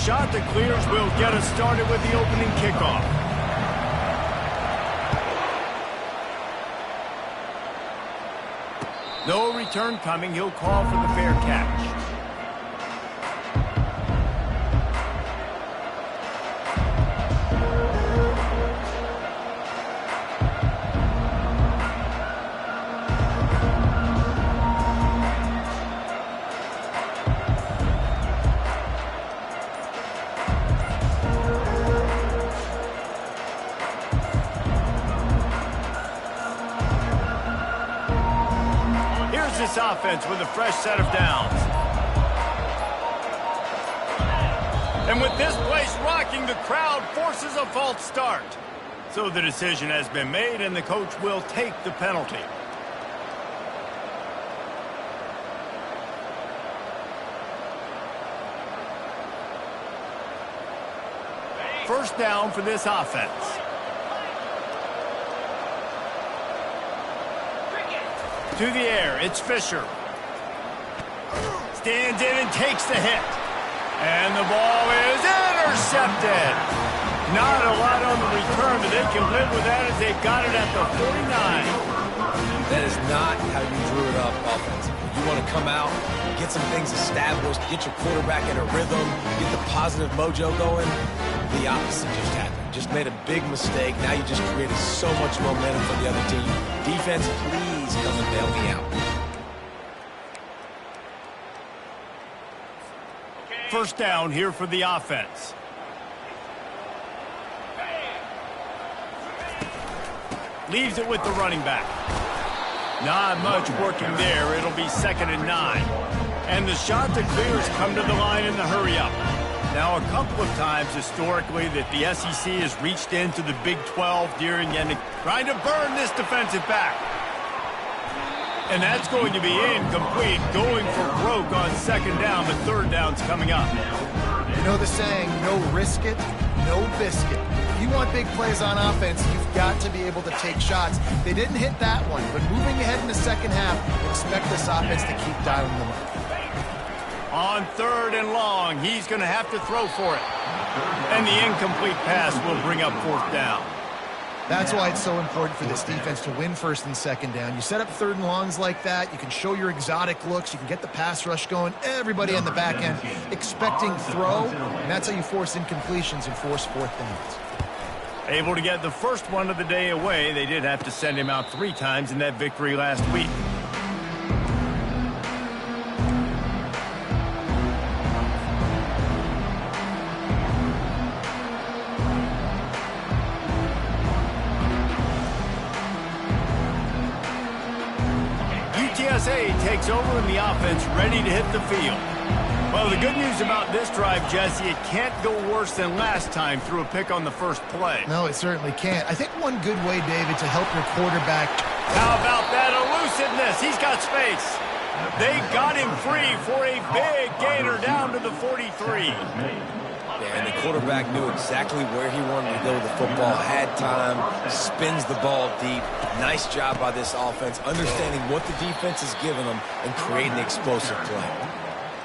shot that clears will get us started with the opening kickoff. No return coming. He'll call for the fair catch. This offense with a fresh set of downs. And with this place rocking, the crowd forces a false start. So the decision has been made, and the coach will take the penalty. First down for this offense. To the air, it's Fisher. Stands in and takes the hit. And the ball is intercepted. Not a lot on the return, but they can live with that as they've got it at the 49. That is not how you drew it up offensively. You want to come out, get some things established, get your quarterback in a rhythm, get the positive mojo going. The opposite just happened. Just made a big mistake. Now you just created so much momentum for the other team. Defense, please come and bail me out. First down here for the offense. Leaves it with the running back. Not much working there. It'll be 2nd and 9. And the shot that clears come to the line in the hurry-up. Now, a couple of times historically that the SEC has reached into the Big 12 during and trying to burn this defensive back. And that's going to be incomplete, going for broke on 2nd down, but 3rd down's coming up. You know the saying, no risk it, no biscuit. If you want big plays on offense, you've got to be able to take shots. They didn't hit that one, but moving ahead in the second half, expect this offense to keep dialing them up. On 3rd and long, he's going to have to throw for it. And the incomplete pass will bring up 4th down. That's why it's so important for this defense to win 1st and 2nd down. You set up 3rd and longs like that, you can show your exotic looks, you can get the pass rush going, everybody on the back end expecting throw, and that's how you force incompletions and force 4th downs. Able to get the first one of the day away. They did have to send him out 3 times in that victory last week. USA takes over in the offense, ready to hit the field. Well, the good news about this drive, Jesse, it can't go worse than last time through a pick on the first play. No, it certainly can't. I think one good way, David, to help your quarterback. How about that elusiveness? He's got space. They got him free for a big gainer down to the 43. And the quarterback knew exactly where he wanted to go with the football, had time, spins the ball deep. Nice job by this offense, understanding what the defense is giving them and creating the explosive play.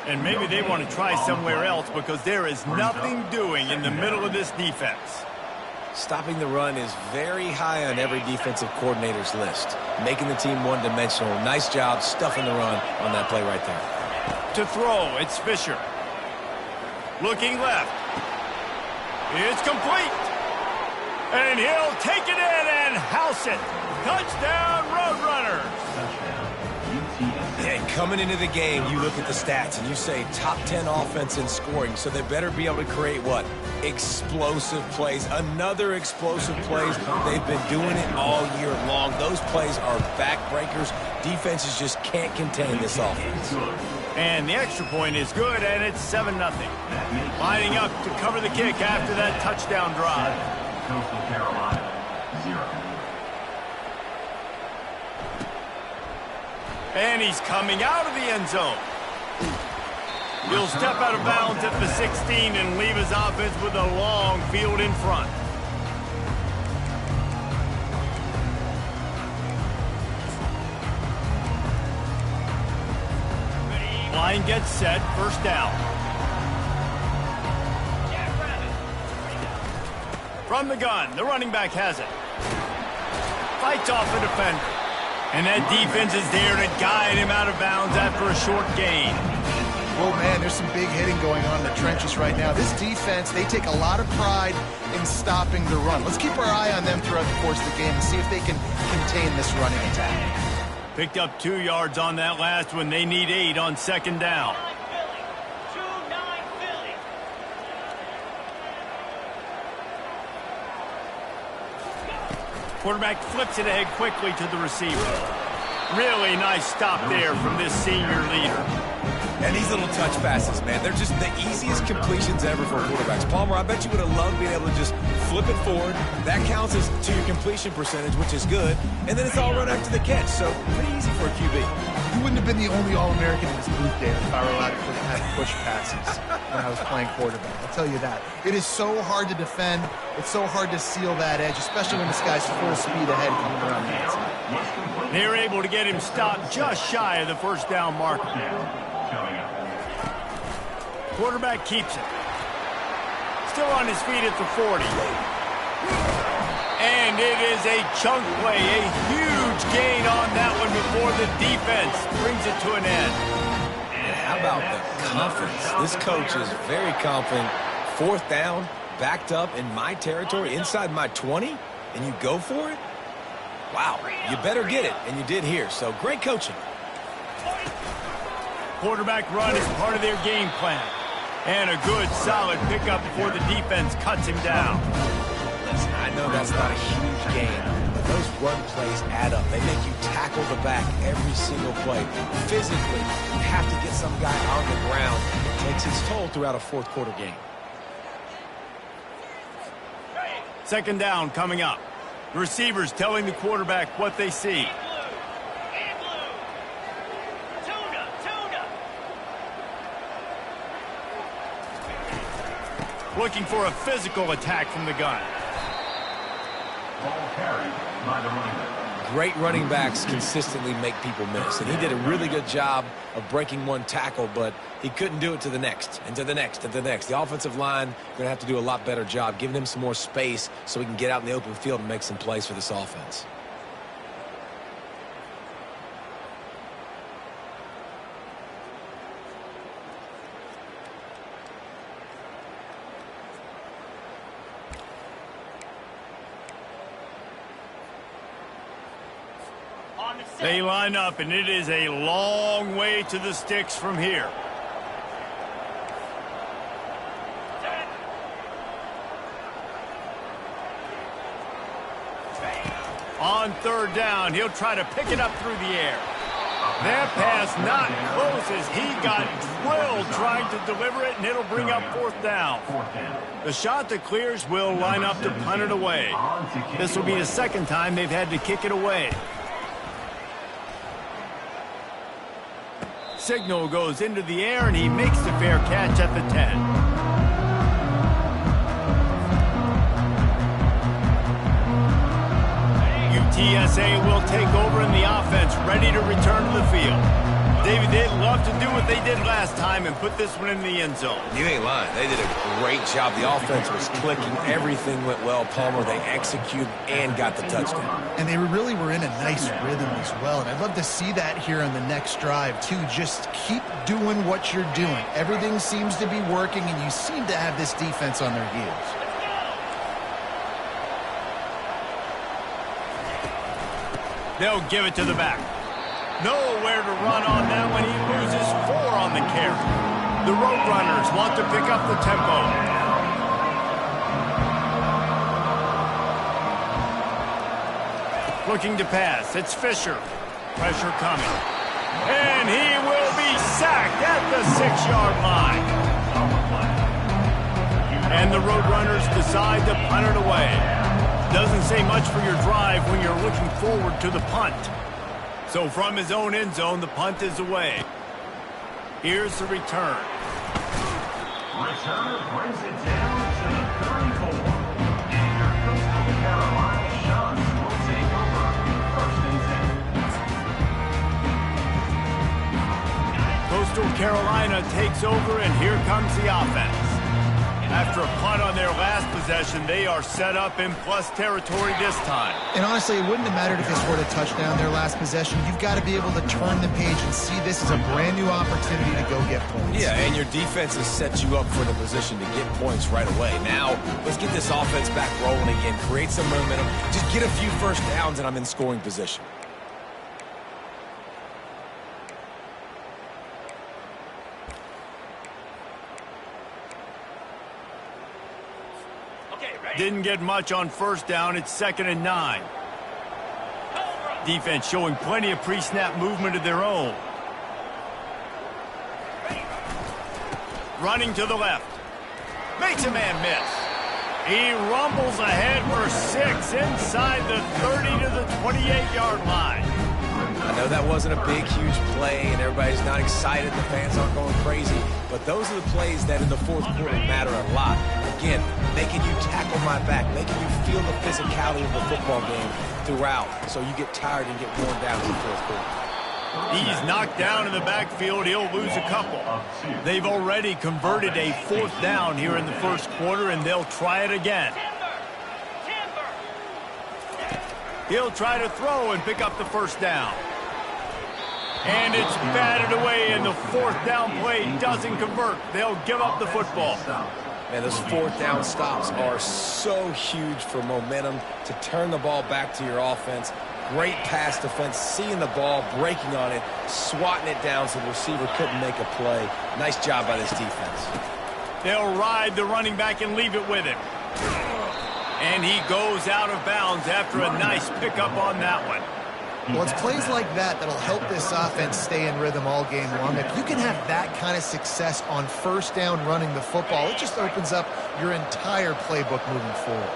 And maybe they want to try somewhere else because there is nothing doing in the middle of this defense. Stopping the run is very high on every defensive coordinator's list, making the team one-dimensional. Nice job stuffing the run on that play right there. To throw, it's Fisher. Looking left. It's complete. And he'll take it in and house it. Touchdown, Roadrunners. And coming into the game, you look at the stats and you say top 10 offense in scoring, so they better be able to create what? Explosive plays. Another explosive plays. They've been doing it all year long. Those plays are backbreakers. Defenses just can't contain this offense. And the extra point is good, and it's 7-0. Lining up to cover the kick after that touchdown drive. Coastal Carolina, 0. And he's coming out of the end zone. He'll step out of bounds at the 16 and leave his offense with a long field in front. Line gets set, 1st down. From the gun, the running back has it. Fights off a defender. And that defense is there to guide him out of bounds after a short gain. Oh, man, there's some big hitting going on in the trenches right now. This defense, they take a lot of pride in stopping the run. Let's keep our eye on them throughout the course of the game and see if they can contain this running attack. Picked up 2 yards on that last one. They need 8 on second down. Quarterback flips it ahead quickly to the receiver. Really nice stop there from this senior leader. And these little touch passes, man, they're just the easiest completions ever for quarterbacks. Palmer, I bet you would have loved being able to just flip it forward. That counts as to your completion percentage, which is good. And then it's all run after the catch, so pretty easy for a QB. You wouldn't have been the only All-American in this group, Dave, if I were allowed to have push passes when I was playing quarterback. I'll tell you that. It is so hard to defend. It's so hard to seal that edge, especially when this guy's full speed ahead coming around the outside. They're able to get him stopped just shy of the first down marker. Quarterback keeps it. Still on his feet at the 40. And it is a chunk play, a huge gain on that one before the defense brings it to an end. And how about the confidence? This coach is very confident. 4th down, backed up in my territory, inside my 20, and you go for it? Wow, you better get it, and you did here, so great coaching. Quarterback run is part of their game plan. And a good, solid pickup before the defense cuts him down. Listen, I know that's not a huge gain, but those run plays add up. They make you tackle the back every single play. Physically, you have to get some guy on the ground. It takes its toll throughout a 4th quarter game. Second down coming up. The receivers telling the quarterback what they see. Looking for a physical attack from the gun. Ball carried by the running back. Great running backs consistently make people miss, and he did a really good job of breaking one tackle, but he couldn't do it to the next, and to the next, and to the next. The offensive line going to have to do a lot better job giving him some more space so he can get out in the open field and make some plays for this offense. They line up, and it is a long way to the sticks from here. On 3rd down, he'll try to pick it up through the air. That pass not close as he got drilled trying to deliver it, and it'll bring up 4th down. The shot that clears will line up to punt it away. This will be the 2nd time they've had to kick it away. Signal goes into the air, and he makes the fair catch at the 10. UTSA will take over in the offense, ready to return to the field. David, they'd love to do what they did last time and put this one in the end zone. You ain't lying. They did a great job. The offense was clicking. Everything went well. Palmer, they executed and got the touchdown. And they really were in a nice rhythm as well. And I'd love to see that here on the next drive, too. Just keep doing what you're doing. Everything seems to be working, and you seem to have this defense on their heels. They'll give it to the back. Nowhere to run on that one. He loses 4 on the carry. The Roadrunners want to pick up the tempo. Looking to pass. It's Fisher. Pressure coming. And he will be sacked at the 6-yard line. And the Roadrunners decide to punt it away. Doesn't say much for your drive when you're looking forward to the punt. So from his own end zone, the punt is away. Here's the return. Returner brings it down to the 34. And your Coastal Carolina Shuns will take over 1st and 10. Coastal Carolina takes over, and here comes the offense. After a punt on their last possession, they are set up in plus territory this time. And honestly, it wouldn't have mattered if they scored a touchdown their last possession. You've got to be able to turn the page and see this as a brand new opportunity to go get points. Yeah, and your defense has set you up for the position to get points right away. Now, let's get this offense back rolling again, create some momentum, just get a few first downs, and I'm in scoring position. Didn't get much on first down. It's 2nd and 9. Defense showing plenty of pre-snap movement of their own. Running to the left. Makes a man miss. He rumbles ahead for 6 inside the 30 to the 28-yard line. I know that wasn't a big, huge play, and everybody's not excited. The fans aren't going crazy. But those are the plays that in the fourth quarter matter a lot. Again, making you tackle my back, making you feel the physicality of the football game throughout, so you get tired and get worn down in the fourth quarter. He's knocked down in the backfield. He'll lose a couple. They've already converted a 4th down here in the first quarter, and they'll try it again. He'll try to throw and pick up the first down. And it's batted away, and the 4th down play doesn't convert. They'll give up the football. Man, those 4th down stops are so huge for momentum to turn the ball back to your offense. Great pass defense, seeing the ball, breaking on it, swatting it down so the receiver couldn't make a play. Nice job by this defense. They'll ride the running back and leave it with him. And he goes out of bounds after a nice pickup on that one. Well, it's plays like that that'll help this offense stay in rhythm all game long. If you can have that kind of success on first down running the football, it just opens up your entire playbook moving forward.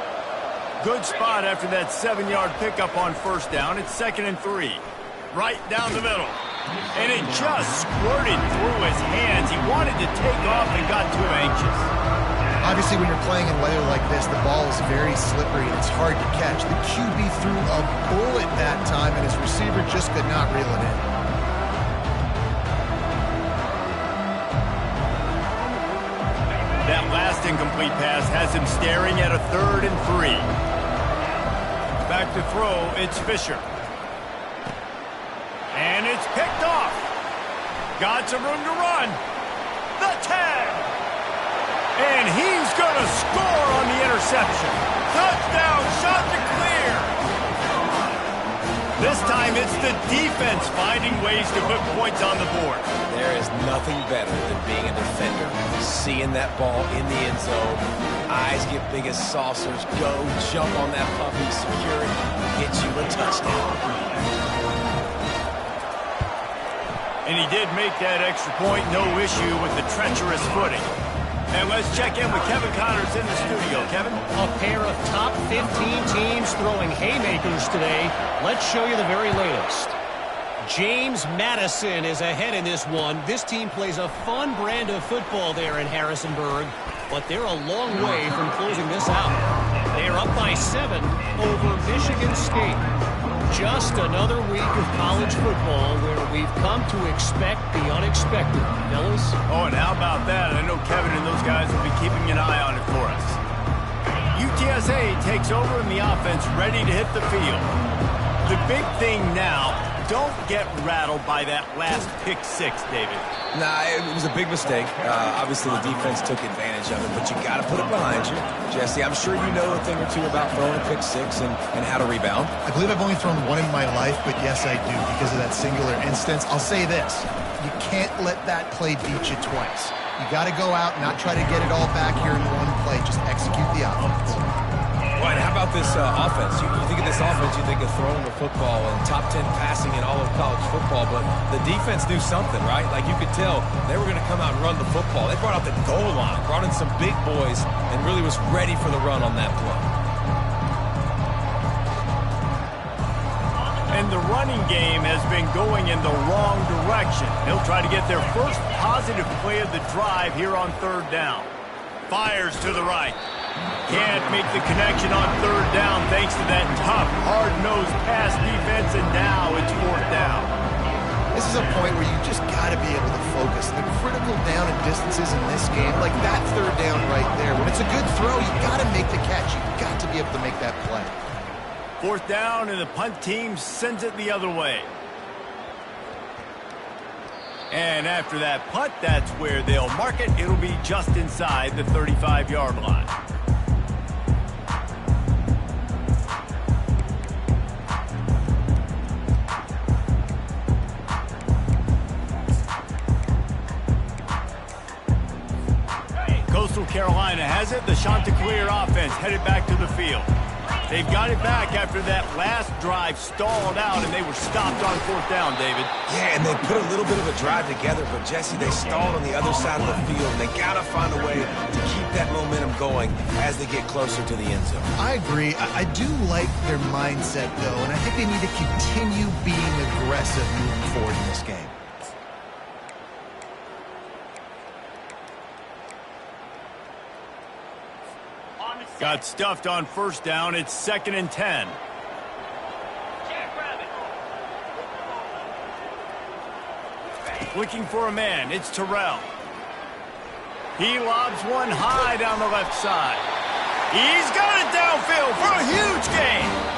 Good spot after that 7-yard pickup on first down. It's 2nd and 3. Right down the middle. And it just squirted through his hands. He wanted to take off and got too anxious. Obviously, when you're playing in weather like this, the ball is very slippery and it's hard to catch. The QB threw a bullet that time, and his receiver just could not reel it in. That last incomplete pass has him staring at a 3rd and 3. Back to throw, it's Fisher. And it's picked off. Got some room to run. The tag. And he's going to score on the interception. Touchdown, shot to clear. This time it's the defense finding ways to put points on the board. There is nothing better than being a defender, seeing that ball in the end zone. Eyes get big as saucers. Go, jump on that puppy, secure it, get you a touchdown. And he did make that extra point, no issue with the treacherous footing. And let's check in with Kevin Connors in the studio. Kevin? A pair of top 15 teams throwing haymakers today. Let's show you the very latest. James Madison is ahead in this one. This team plays a fun brand of football there in Harrisonburg, but they're a long way from closing this out. They're up by 7 over Michigan State. Just another week of college football where we've come to expect the unexpected. Fellas? Oh, and how about that? I know Kevin and those guys will be keeping an eye on it for us. UTSA takes over in the offense, ready to hit the field. The big thing now, don't get rattled by that last pick-6, David. Nah, it was a big mistake. Obviously, the defense took advantage of it, but you got to put it behind you. Jesse, I'm sure you know a thing or two about throwing a pick-6 and how to rebound. I believe I've only thrown one in my life, but yes, I do because of that singular instance. I'll say this. You can't let that play beat you twice. You got to go out and not try to get it all back here in one play. Just execute the offense. Right, how about this offense? You think of this offense, you think of throwing the football and top 10 passing in all of college football, but the defense knew something, right? Like you could tell they were going to come out and run the football. They brought out the goal line, brought in some big boys, and really was ready for the run on that play. And the running game has been going in the wrong direction. They'll try to get their first positive play of the drive here on 3rd down. Fires to the right. Can't make the connection on 3rd down thanks to that tough, hard-nosed pass defense, and now it's 4th down. This is a point where you just got to be able to focus. The critical down and distances in this game, like that third down right there, when it's a good throw, you got to make the catch. You've got to be able to make that play. Fourth down, and the punt team sends it the other way. And after that punt, that's where they'll mark it. It'll be just inside the 35-yard line. Coastal Carolina has it. The Chanticleer offense headed back to the field. They've got it back after that last drive stalled out, and they were stopped on fourth down, David. Yeah, and they put a little bit of a drive together, but, Jesse, they stalled on the other side of the field, and they got to find a way to keep that momentum going as they get closer to the end zone. I agree. I do like their mindset, though, and I think they need to continue being aggressive moving forward in this game. Got stuffed on first down. It's 2nd and 10. Looking for a man. It's Terrell. He lobs one high down the left side. He's got it downfield for a huge gain.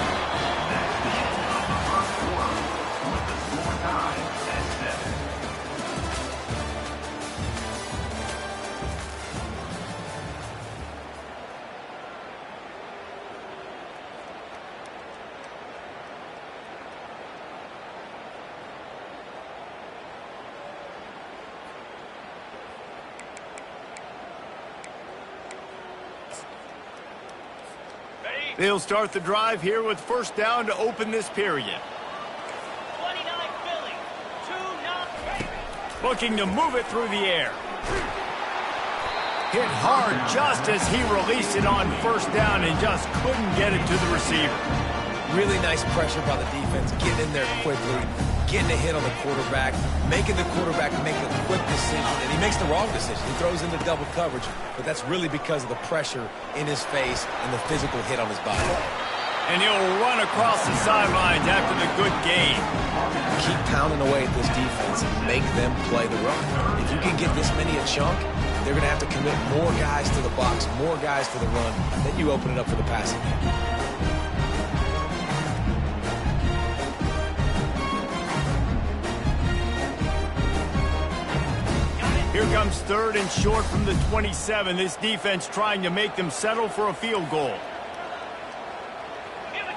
They'll start the drive here with first down to open this period. 29 Philly, 2-0. Looking to move it through the air. Hit hard just as he released it on first down and just couldn't get it to the receiver. Really nice pressure by the defense, getting in there quickly, getting a hit on the quarterback, making the quarterback make a quick decision, and he makes the wrong decision. He throws into double coverage, but that's really because of the pressure in his face and the physical hit on his body. And he'll run across the sidelines after the good gain. Keep pounding away at this defense and make them play the run. If you can get this many a chunk, they're going to have to commit more guys to the box, more guys to the run, then you open it up for the passing game. Here comes 3rd and short from the 27. This defense trying to make them settle for a field goal. Here we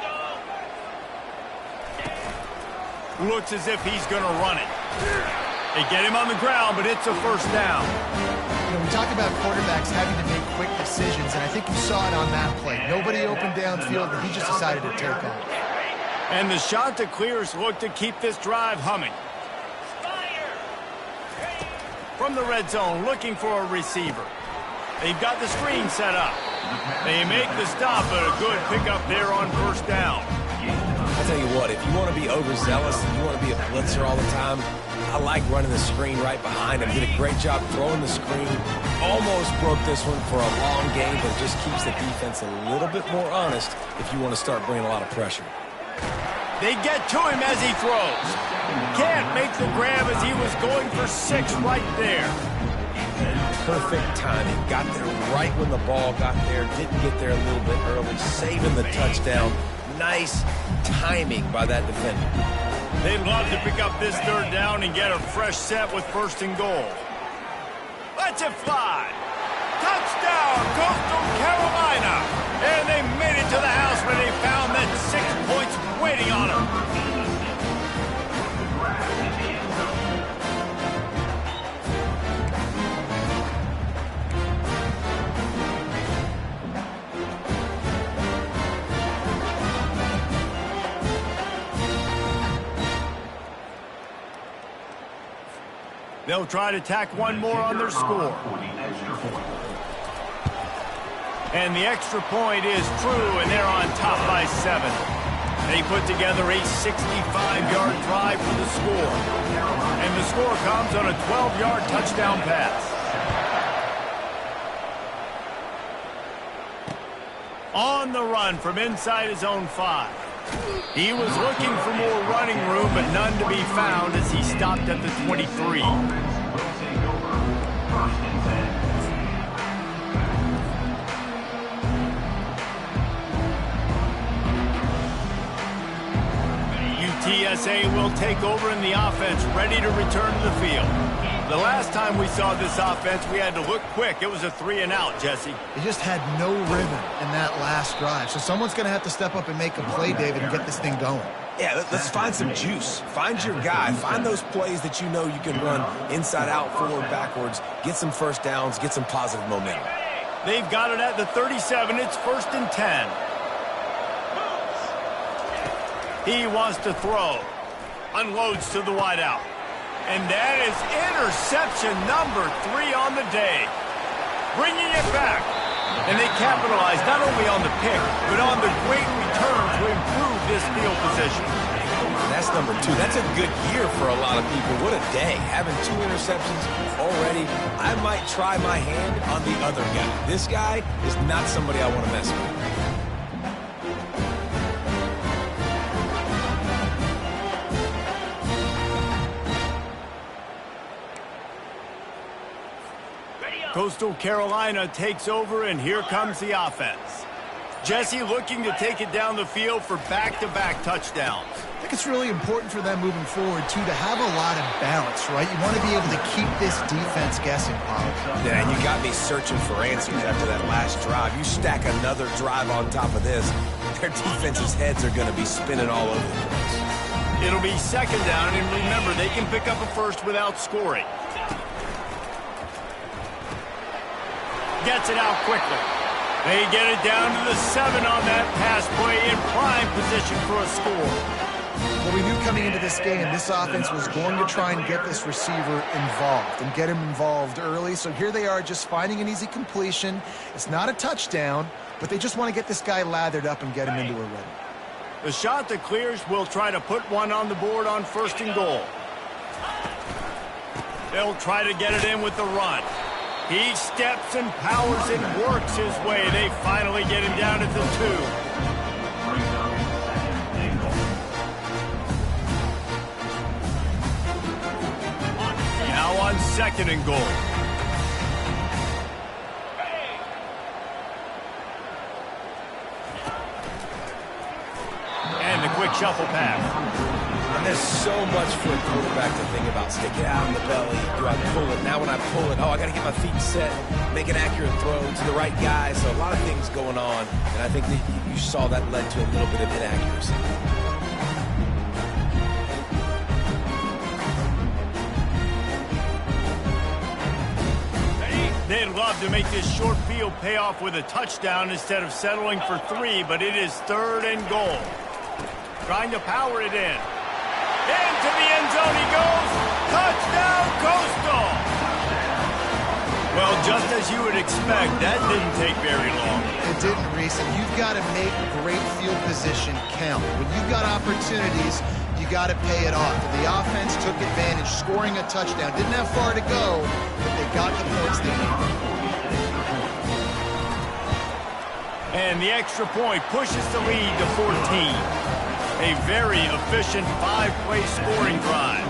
go. Looks as if he's going to run it. They get him on the ground, but it's a first down. You know, we talk about quarterbacks having to make quick decisions, and I think you saw it on that play. Nobody opened downfield, and he just decided to take off. And the Chanticleers look to keep this drive humming. From the red zone, looking for a receiver. They've got the screen set up. They make the stop, but a good pickup there on first down. I'll tell you what, if you want to be overzealous and you want to be a blitzer all the time, I like running the screen right behind him. Did a great job throwing the screen. Almost broke this one for a long game, but it just keeps the defense a little bit more honest if you want to start bringing a lot of pressure. They get to him as he throws. Can't make the grab as he was going for 6 right there. Perfect timing. Got there right when the ball got there. Didn't get there a little bit early. Saving the touchdown. Nice timing by that defender. They'd love to pick up this 3rd down and get a fresh set with 1st and goal. Let's it fly. Touchdown, Coastal Carolina. And they made it to the house where they found that 6 points waiting on them. They'll try to tack one more on their score. And the extra point is true, and they're on top by 7. They put together a 65-yard drive for the score. And the score comes on a 12-yard touchdown pass. On the run from inside his own 5. He was looking for more running room, but none to be found as he stopped at the 23. UTSA will take over in the offense, ready to return to the field. The last time we saw this offense, we had to look quick. It was a 3-and-out, Jesse. They just had no rhythm in that last drive. So someone's going to have to step up and make a play, David, and get this thing going. Yeah, let's find some juice. Find your guy. Find those plays that you know you can run inside out, forward, backwards. Get some first downs. Get some positive momentum. They've got it at the 37. It's 1st and 10. He wants to throw. Unloads to the wideout. And that is interception number 3 on the day. Bringing it back. And they capitalize not only on the pick, but on the great return to improve this field position. That's number 2. That's a good year for a lot of people. What a day. Having 2 interceptions already. I might try my hand on the other guy. This guy is not somebody I want to mess with. Coastal Carolina takes over, and here comes the offense. Jesse looking to take it down the field for back-to-back touchdowns. I think it's really important for them moving forward, too, to have a lot of balance, right? You want to be able to keep this defense guessing, Paul. Yeah, and you got me searching for answers after that last drive. You stack another drive on top of this, their defense's heads are going to be spinning all over the place. It'll be 2nd down, and remember, they can pick up a first without scoring. Gets it out quickly. They get it down to the 7 on that pass play, in prime position for a score. Well, we knew coming into this game, this offense was going to try and get this receiver involved and get him involved early. So here they are just finding an easy completion. It's not a touchdown, but they just want to get this guy lathered up and get him into a rhythm. The shot that clears will try to put one on the board on 1st and goal. They'll try to get it in with the run. He steps and powers and works his way. They finally get him down at the 2. Now on 2nd and goal. And the quick shuffle pass. And there's so much for a quarterback to think about. Stick it out in the belly. Do I pull it? Now when I pull it, oh, I got to get my feet set, make an accurate throw to the right guy. So a lot of things going on. And I think that you saw that led to a little bit of inaccuracy. They'd love to make this short field pay off with a touchdown instead of settling for 3, but it is 3rd and goal. Trying to power it in. Into the end zone he goes. Touchdown, Coastal! Well, just as you would expect, that didn't take very long. It didn't, Reese, and you've got to make great field position count. When you've got opportunities, you got to pay it off. The offense took advantage, scoring a touchdown. Didn't have far to go, but they got the points they needed. And the extra point pushes the lead to 14. A very efficient 5-play scoring drive.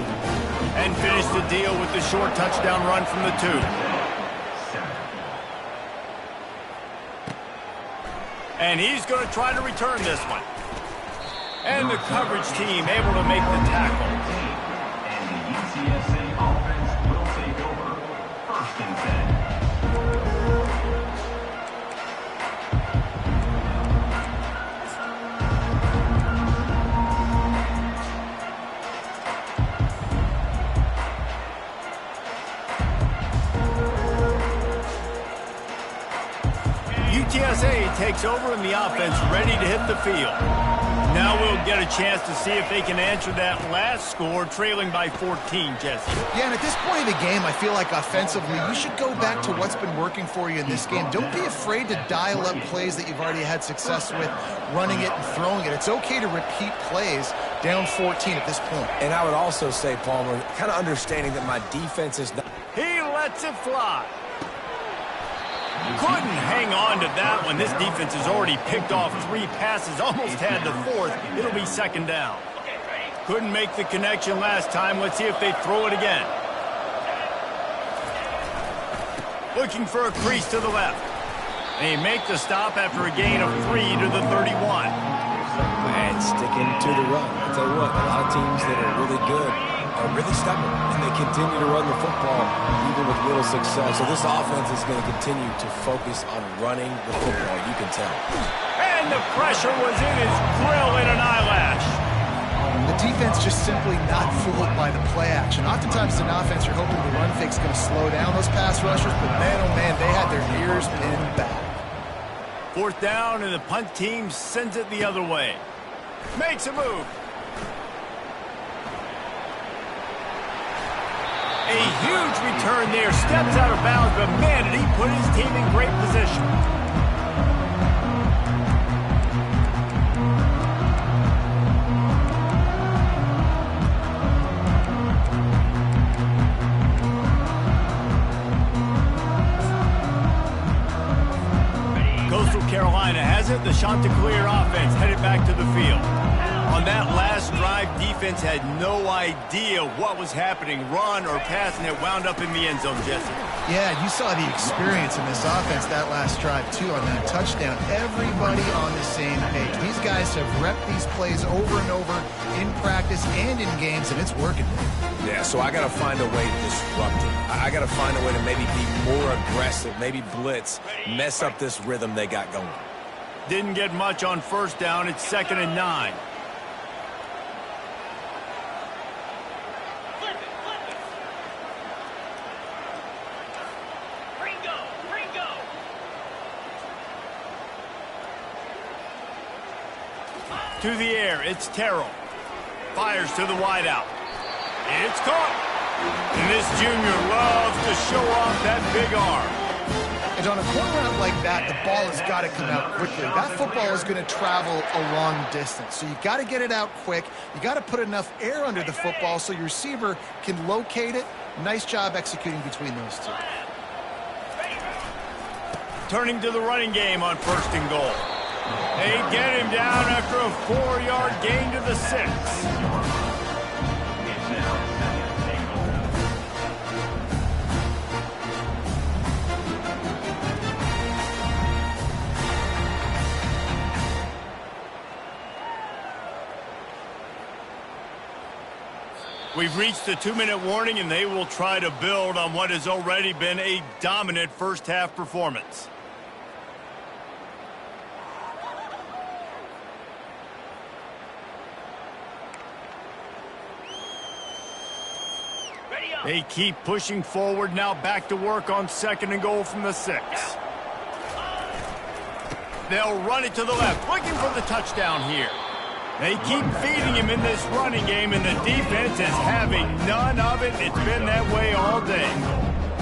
And finish the deal with the short touchdown run from the 2. And he's going to try to return this one. And the coverage team able to make the tackle. And the UTSA offense will take over. 1st and 10. UTSA takes over in the offense, ready to hit the field. Now we'll get a chance to see if they can answer that last score, trailing by 14, Jesse. Yeah, and at this point of the game, I feel like offensively, you should go back to what's been working for you in this game. Don't be afraid to dial up plays that you've already had success with, running it and throwing it. It's okay to repeat plays down 14 at this point. And I would also say, Palmer, kind of understanding that my defense is not... He lets it fly. Couldn't hang on to that one. This defense has already picked off 3 passes, almost had the 4th. It'll be second down. Couldn't make the connection last time. Let's see if they throw it again. Looking for a crease to the left. They make the stop after a gain of 3 to the 31. And sticking to the run. I'll tell you what, a lot of teams that are really good are really stubborn, and they continue to run the football even with little success. So this offense is going to continue to focus on running the football, you can tell. And the pressure was in his grill in an eyelash. The defense just simply not fooled by the play action. Oftentimes as an offense, you're hoping the run fake's going to slow down those pass rushers, but man, oh man, they had their ears pinned back. 4th down, and the punt team sends it the other way. Makes a move. A huge return there. Steps out of bounds, but man, did he put his team in great position. Coastal Carolina has it. The Chanticleer offense headed back to the field. On that last drive, defense had no idea what was happening, run or pass, and it wound up in the end zone, Jesse. Yeah, you saw the experience in this offense that last drive, too, on that touchdown. Everybody on the same page. These guys have repped these plays over and over in practice and in games, and it's working. Yeah, so I got to find a way to disrupt it. I got to find a way to maybe be more aggressive, maybe blitz, mess up this rhythm they got going. Didn't get much on 1st down. It's 2nd and 9. To the air, it's Terrell. Fires to the wideout. It's caught. And this junior loves to show off that big arm. And on a corner route like that, the ball has got to come out quickly. That football is going to travel a long distance. So you got to get it out quick. You got to put enough air under the football so your receiver can locate it. Nice job executing between those two. Turning to the running game on 1st and goal. They get him down after a 4-yard gain to the 6. We've reached the 2-minute warning, and they will try to build on what has already been a dominant first-half performance. They keep pushing forward, now back to work on 2nd and goal from the 6. They'll run it to the left, looking for the touchdown here. They keep feeding him in this running game, and the defense is having none of it. It's been that way all day.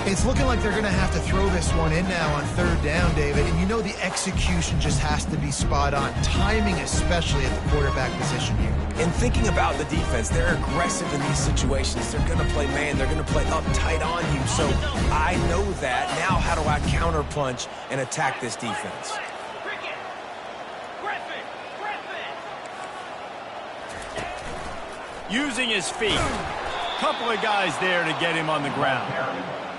It's looking like they're going to have to throw this one in now on 3rd down, David. And you know the execution just has to be spot on. Timing, especially at the quarterback position here. And thinking about the defense, they're aggressive in these situations. They're going to play man. They're going to play up tight on you. So I know that. Now how do I counterpunch and attack this defense? Using his feet. Couple of guys there to get him on the ground.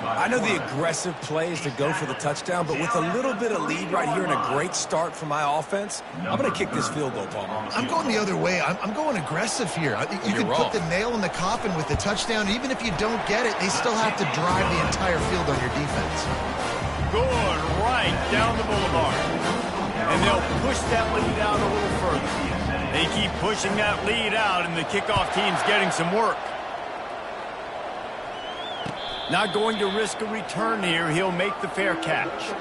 I know the aggressive play is to go for the touchdown, but with a little bit of lead right here and a great start for my offense, I'm going to kick this field goal, Paul. I'm going the other way. I'm going aggressive here. You can put the nail in the coffin with the touchdown. Even if you don't get it, they still have to drive the entire field on your defense. Going right down the boulevard. And they'll push that lead out a little further. They keep pushing that lead out, and the kickoff team's getting some work. Not going to risk a return here. He'll make the fair catch.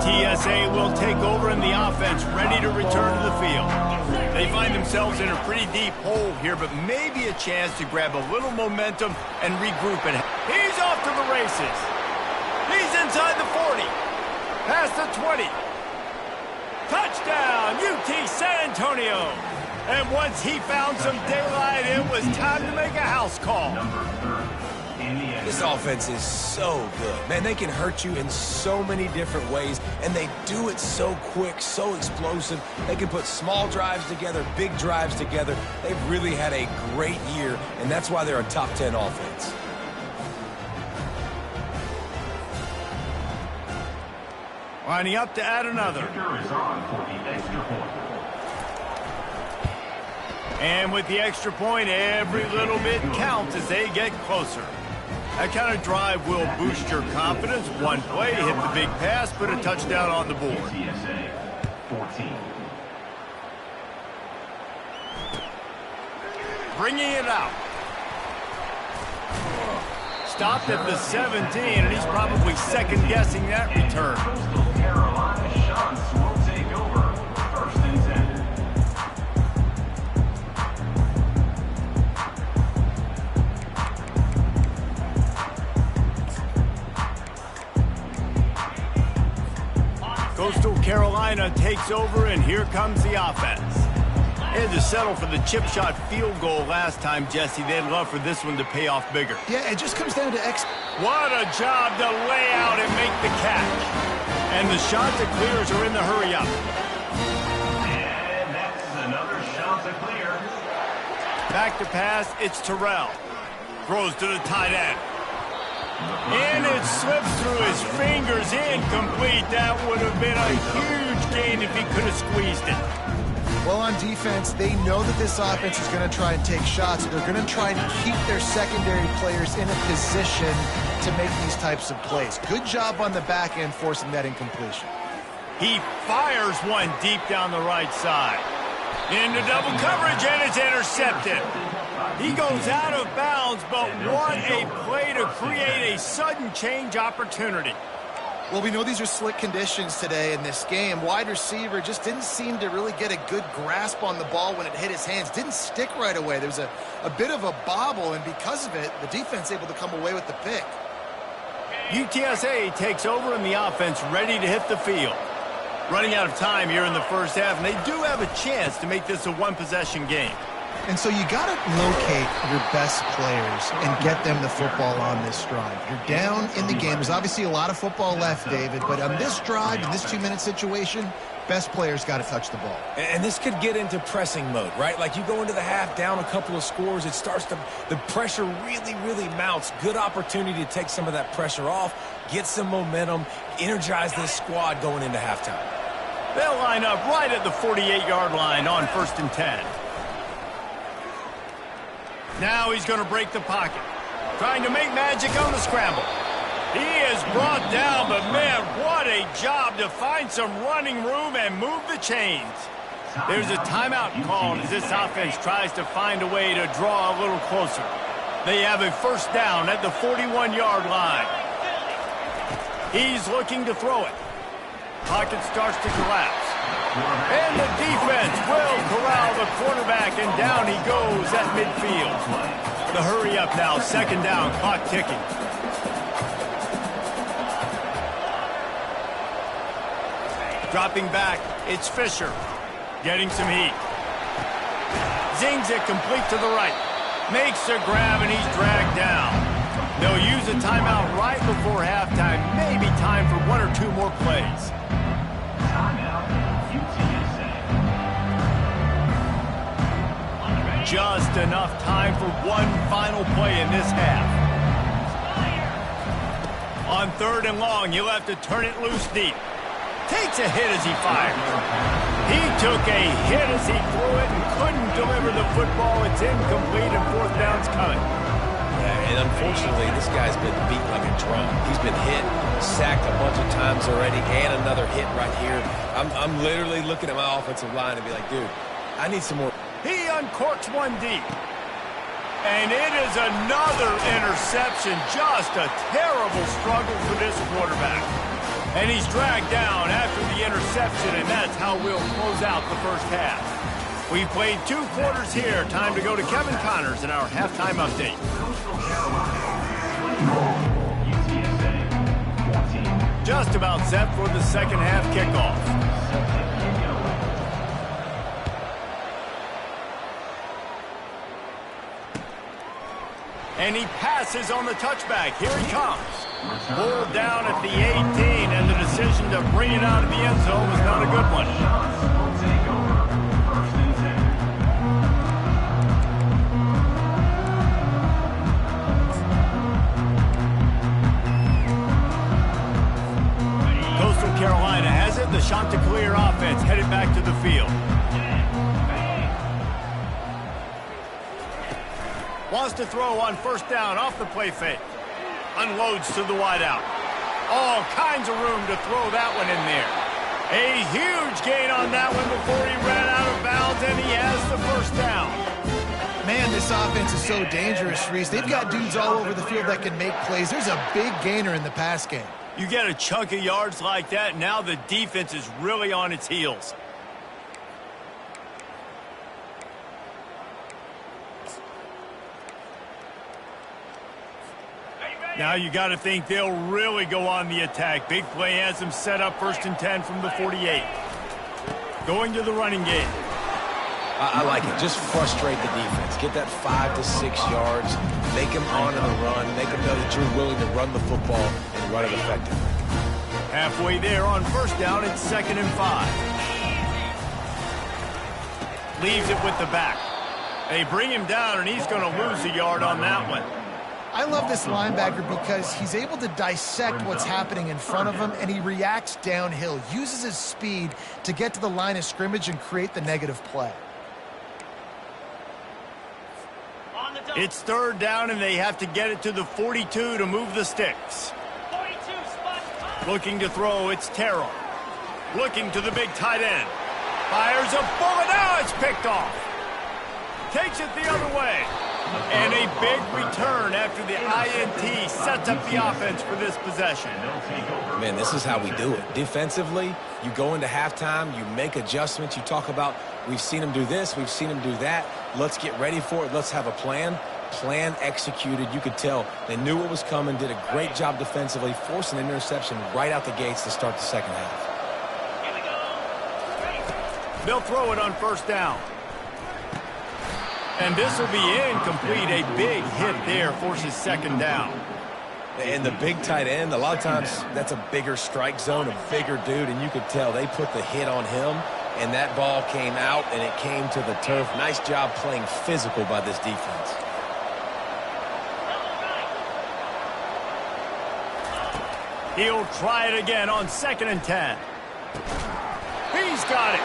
UTSA will take over in the offense, ready to return to the field. They find find themselves in a pretty deep hole here, but maybe a chance to grab a little momentum and regroup it. He's off to the races. He's inside the 40. Past the 20. Touchdown, UT San Antonio. And once he found some daylight, it was time to make a house call. This offense is so good. Man, they can hurt you in so many different ways, and they do it so quick, so explosive. They can put small drives together, big drives together. They've really had a great year, and that's why they're a top 10 offense. Lining up to add another. And with the extra point, every little bit counts as they get closer. That kind of drive will boost your confidence. One play, hit the big pass, put a touchdown on the board. 14. Bringing it out. Stopped at the 17, and he's probably second-guessing that return. Coastal Carolina Shunts will take over. First and 10. Coastal Carolina takes over, and here comes the offense. They had to settle for the chip shot field goal last time, Jesse. They'd love for this one to pay off bigger. Yeah, it just comes down to What a job to lay out and make the catch. And the shot to clears are in the hurry up. And that's another shot to clear. Back to pass, it's Terrell. Throws to the tight end. And it slips through his fingers, incomplete. That would have been a huge gain if he could have squeezed it. Well, on defense, they know that this offense is going to try and take shots. They're going to try and keep their secondary players in a position to make these types of plays. Good job on the back end forcing that incompletion. He fires one deep down the right side. Into double coverage, and it's intercepted. He goes out of bounds, but what a play to create a sudden change opportunity. Well, we know these are slick conditions today in this game. Wide receiver just didn't seem to really get a good grasp on the ball when it hit his hands. Didn't stick right away. There was a bit of a bobble, and because of it, the defense able to come away with the pick. UTSA takes over, and the offense ready to hit the field. Running out of time here in the first half, and they do have a chance to make this a one-possession game. And so you got to locate your best players and get them the football on this drive. You're down in the game. There's obviously a lot of football left, David, but on this drive, in this 2-minute situation, best players got to touch the ball. And this could get into pressing mode, right? Like you go into the half down a couple of scores, it starts to, the pressure really, really mounts. Good opportunity to take some of that pressure off, get some momentum, energize this squad going into halftime. They'll line up right at the 48-yard line on 1st and 10. Now he's going to break the pocket. Trying to make magic on the scramble. He is brought down, but man, what a job to find some running room and move the chains. There's a timeout called as this offense tries to find a way to draw a little closer. They have a first down at the 41-yard line. He's looking to throw it. Pocket starts to collapse. And the defense will corral the quarterback, and down he goes at midfield. The hurry up now, second down, clock ticking. Dropping back, it's Fisher. Getting some heat. Zings it complete to the right. Makes the grab, and he's dragged down. They'll use a timeout right before halftime. Maybe time for one or two more plays. Just enough time for one final play in this half. On 3rd and long, you'll have to turn it loose deep. Takes a hit as he fires. He took a hit as he threw it and couldn't deliver the football. It's incomplete, and 4th down's coming. Yeah, and unfortunately, this guy's been beat like a drum. He's been hit, sacked a bunch of times already, and another hit right here. I'm literally looking at my offensive line and be like, dude, I need some more. He uncorks one deep. And it is another interception. Just a terrible struggle for this quarterback. And he's dragged down after the interception, and that's how we'll close out the first half. We've played 2 quarters here. Time to go to Kevin Connors in our halftime update. Just about set for the second half kickoff. And he passes on the touchback. Here he comes. Pulled down at the 18, and the decision to bring it out of the end zone was not a good one. Coastal Carolina has it. The Chanticleer offense headed back to the field. Wants to throw on first down off the play fake. Unloads to the wideout. All kinds of room to throw that one in there. A huge gain on that one before he ran out of bounds, and he has the first down. Man, this offense is so dangerous, Reese. They've got dudes all over the field that can make plays. There's a big gainer in the pass game. You get a chunk of yards like that, now the defense is really on its heels. Now you got to think they'll really go on the attack. Big play has them set up 1st and 10 from the 48. Going to the running game. I like it. Just frustrate the defense. Get that 5 to 6 yards. Make them honor the run. Make them know that you're willing to run the football and run it effectively. Halfway there on first down, it's 2nd and 5. Leaves it with the back. They bring him down, and he's going to lose a yard on that one. I love this linebacker because he's able to dissect what's happening in front of him, and he reacts downhill, uses his speed to get to the line of scrimmage and create the negative play. It's 3rd down, and they have to get it to the 42 to move the sticks. 42 spot. Looking to throw, it's Terrell. Looking to the big tight end. Fires a bullet. Now it's picked off. Takes it the other way. And a big return after the INT sets up the offense for this possession. Man, this is how we do it. Defensively, you go into halftime, you make adjustments. You talk about, we've seen them do this, we've seen them do that. Let's get ready for it. Let's have a plan. Plan executed. You could tell they knew what was coming, did a great job defensively, forced an interception right out the gates to start the second half. They'll throw it on first down. And this will be incomplete. A big hit there forces 2nd down. And the big tight end, a lot of times that's a bigger strike zone, a bigger dude, and you could tell they put the hit on him, and that ball came out, and it came to the turf. Nice job playing physical by this defense. He'll try it again on 2nd and 10. He's got it.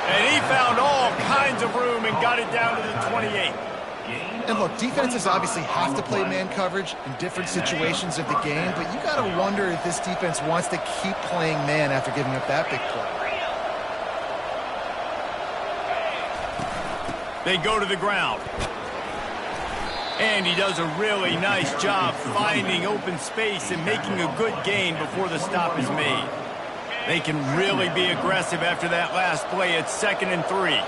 And he found all kinds of room and got it down to the 28. And look, defenses obviously have to play man coverage in different situations of the game, but you got to wonder if this defense wants to keep playing man after giving up that big play. They go to the ground. And he does a really nice job finding open space and making a good gain before the stop is made. They can really be aggressive after that last play. It's 2nd and 3.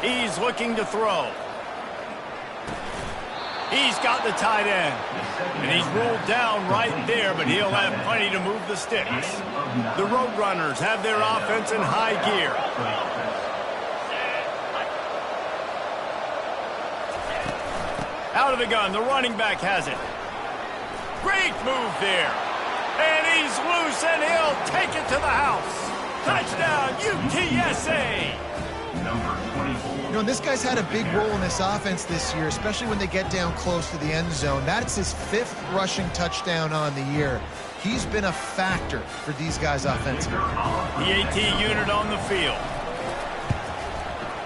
He's looking to throw. He's got the tight end. And he's rolled down right there, but he'll have plenty to move the sticks. The Roadrunners have their offense in high gear. Out of the gun, the running back has it. Great move there. And he's loose, and he'll take it to the house. Touchdown, UTSA! You know, this guy's had a big role in this offense this year, especially when they get down close to the end zone. That's his 5th rushing touchdown on the year. He's been a factor for these guys offensively. The AT unit on the field.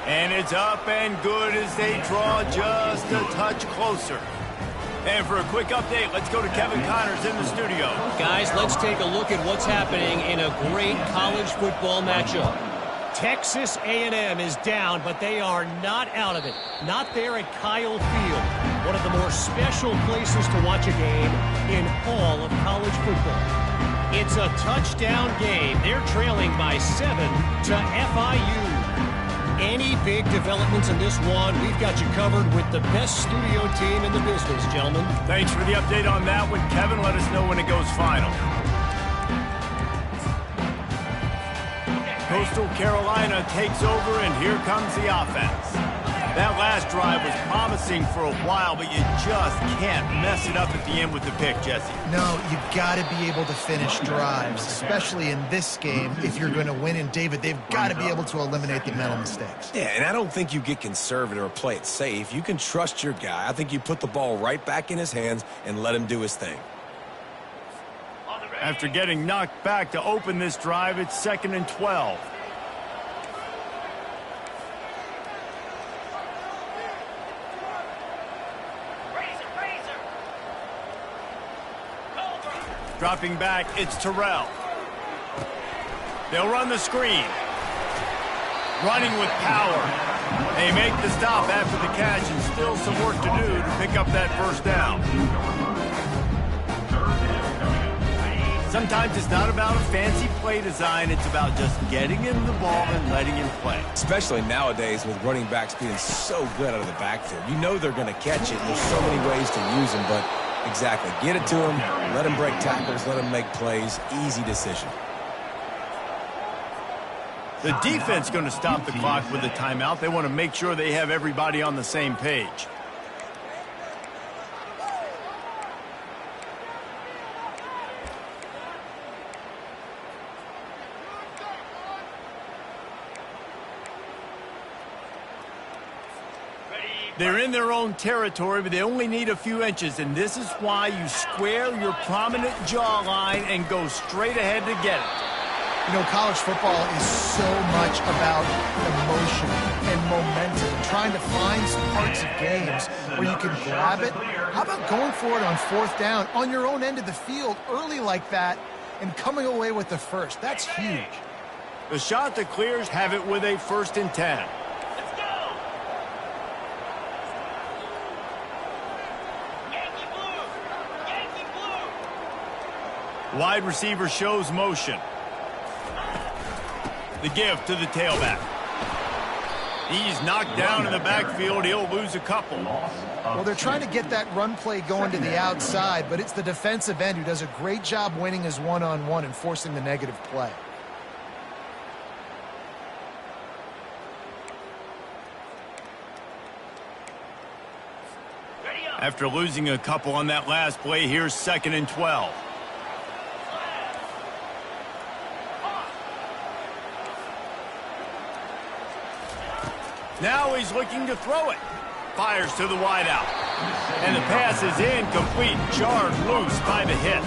And it's up and good as they draw just a touch closer. And for a quick update, let's go to Kevin Connors in the studio. Guys, let's take a look at what's happening in a great college football matchup. Texas A&M is down, but they are not out of it. Not there at Kyle Field, one of the more special places to watch a game in all of college football. It's a touchdown game. They're trailing by 7 to FIU. big developments in this one. We've got you covered with the best studio team in the business, gentlemen. Thanks for the update on that one, Kevin. Let us know when it goes final. Coastal Carolina takes over, and here comes the offense. That last drive was promising for a while, but you just can't mess it up at the end with the pick, Jesse. No, you've got to be able to finish drives, especially in this game if you're going to win. And, David, they've got to be able to eliminate the mental mistakes. Yeah, and I don't think you get conservative or play it safe. You can trust your guy. I think you put the ball right back in his hands and let him do his thing. After getting knocked back to open this drive, it's 2nd and 12. Dropping back, it's Terrell. They'll run the screen. Running with power. They make the stop after the catch, and still some work to do to pick up that first down. Sometimes it's not about a fancy play design. It's about just getting him the ball and letting him play. Especially nowadays with running backs being so good out of the backfield. You know they're going to catch it. There's so many ways to use them, but exactly. Get it to him, let him break tackles, let him make plays. Easy decision. The defense going to stop the clock with a timeout. They want to make sure they have everybody on the same page. They're in their own territory, but they only need a few inches, and this is why you square your prominent jawline and go straight ahead to get it. You know, college football is so much about emotion and momentum, and trying to find some parts of games where you can grab it. How about going for it on 4th down on your own end of the field early like that and coming away with the first? That's huge. The shot that clears have it with a 1st and 10. Wide receiver shows motion. The give to the tailback. He's knocked down in the backfield. He'll lose a couple. Well, they're trying to get that run play going to the outside, but it's the defensive end who does a great job winning his one-on-one and forcing the negative play. After losing a couple on that last play, here's 2nd and 12. Now he's looking to throw it. Fires to the wideout. And the pass is incomplete. Jarred loose by the hit.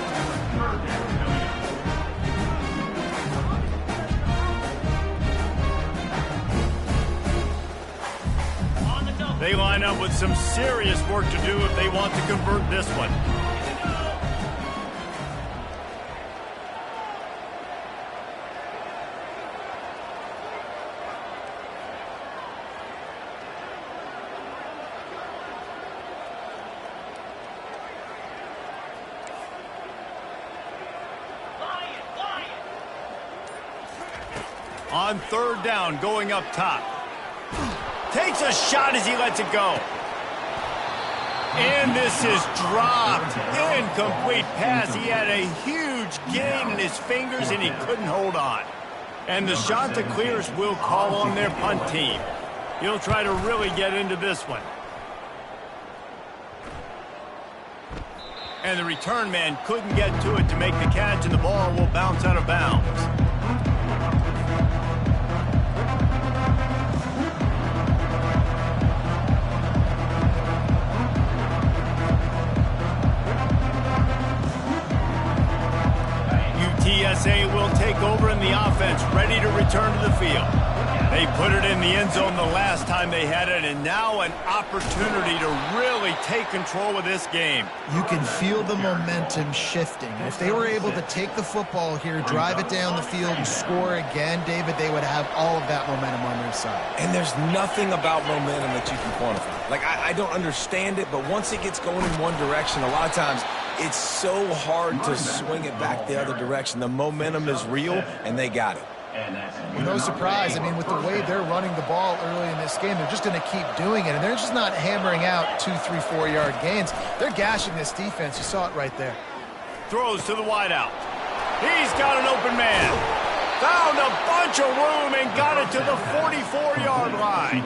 They line up with some serious work to do if they want to convert this one. On 3rd down, going up top. Takes a shot as he lets it go. And this is dropped. Incomplete pass. He had a huge gain in his fingers, and he couldn't hold on. And the shot to clears will call on their punt team. He'll try to really get into this one. And the return man couldn't get to it to make the catch, and the ball will bounce out of bounds. TSA will take over in the offense, ready to return to the field. They put it in the end zone the last time they had it, and now an opportunity to really take control of this game. You can feel the momentum shifting. If they were able to take the football here, drive it down the field, and score again, David, they would have all of that momentum on their side. And there's nothing about momentum that you can quantify. Like, I don't understand it, but once it gets going in one direction, a lot of times it's so hard to swing it back the other direction. The momentum is real, and they got it. Well, no surprise. I mean, with the way they're running the ball early in this game, they're just going to keep doing it. And they're just not hammering out 2, 3, 4-yard gains. They're gashing this defense. You saw it right there. Throws to the wideout. He's got an open man. Found a bunch of room and got it to the 44-yard line.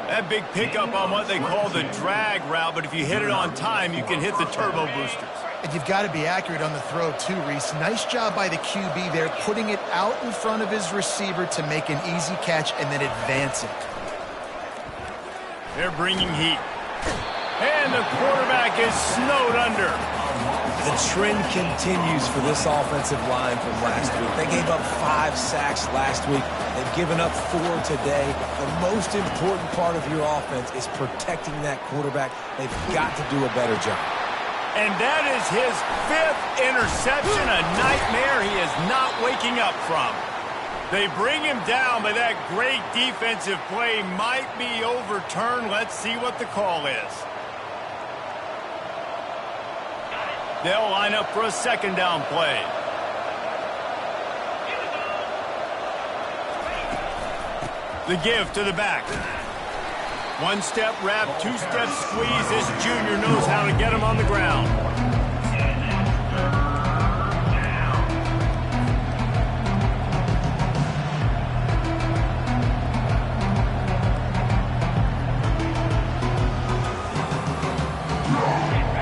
That big pickup on what they call the drag route, but if you hit it on time, you can hit the turbo boosters. And you've got to be accurate on the throw, too, Reese. Nice job by the QB there, putting it out in front of his receiver to make an easy catch and then advance it. They're bringing heat. And the quarterback is snowed under. The trend continues for this offensive line from last week. They gave up 5 sacks last week. They've given up 4 today. The most important part of your offense is protecting that quarterback. They've got to do a better job. And that is his 5th interception, a nightmare he is not waking up from. They bring him down, but that great defensive play might be overturned. Let's see what the call is. They'll line up for a second down play. The give to the back. 1-step wrap, 2-step squeeze. This junior knows how to get him on the ground.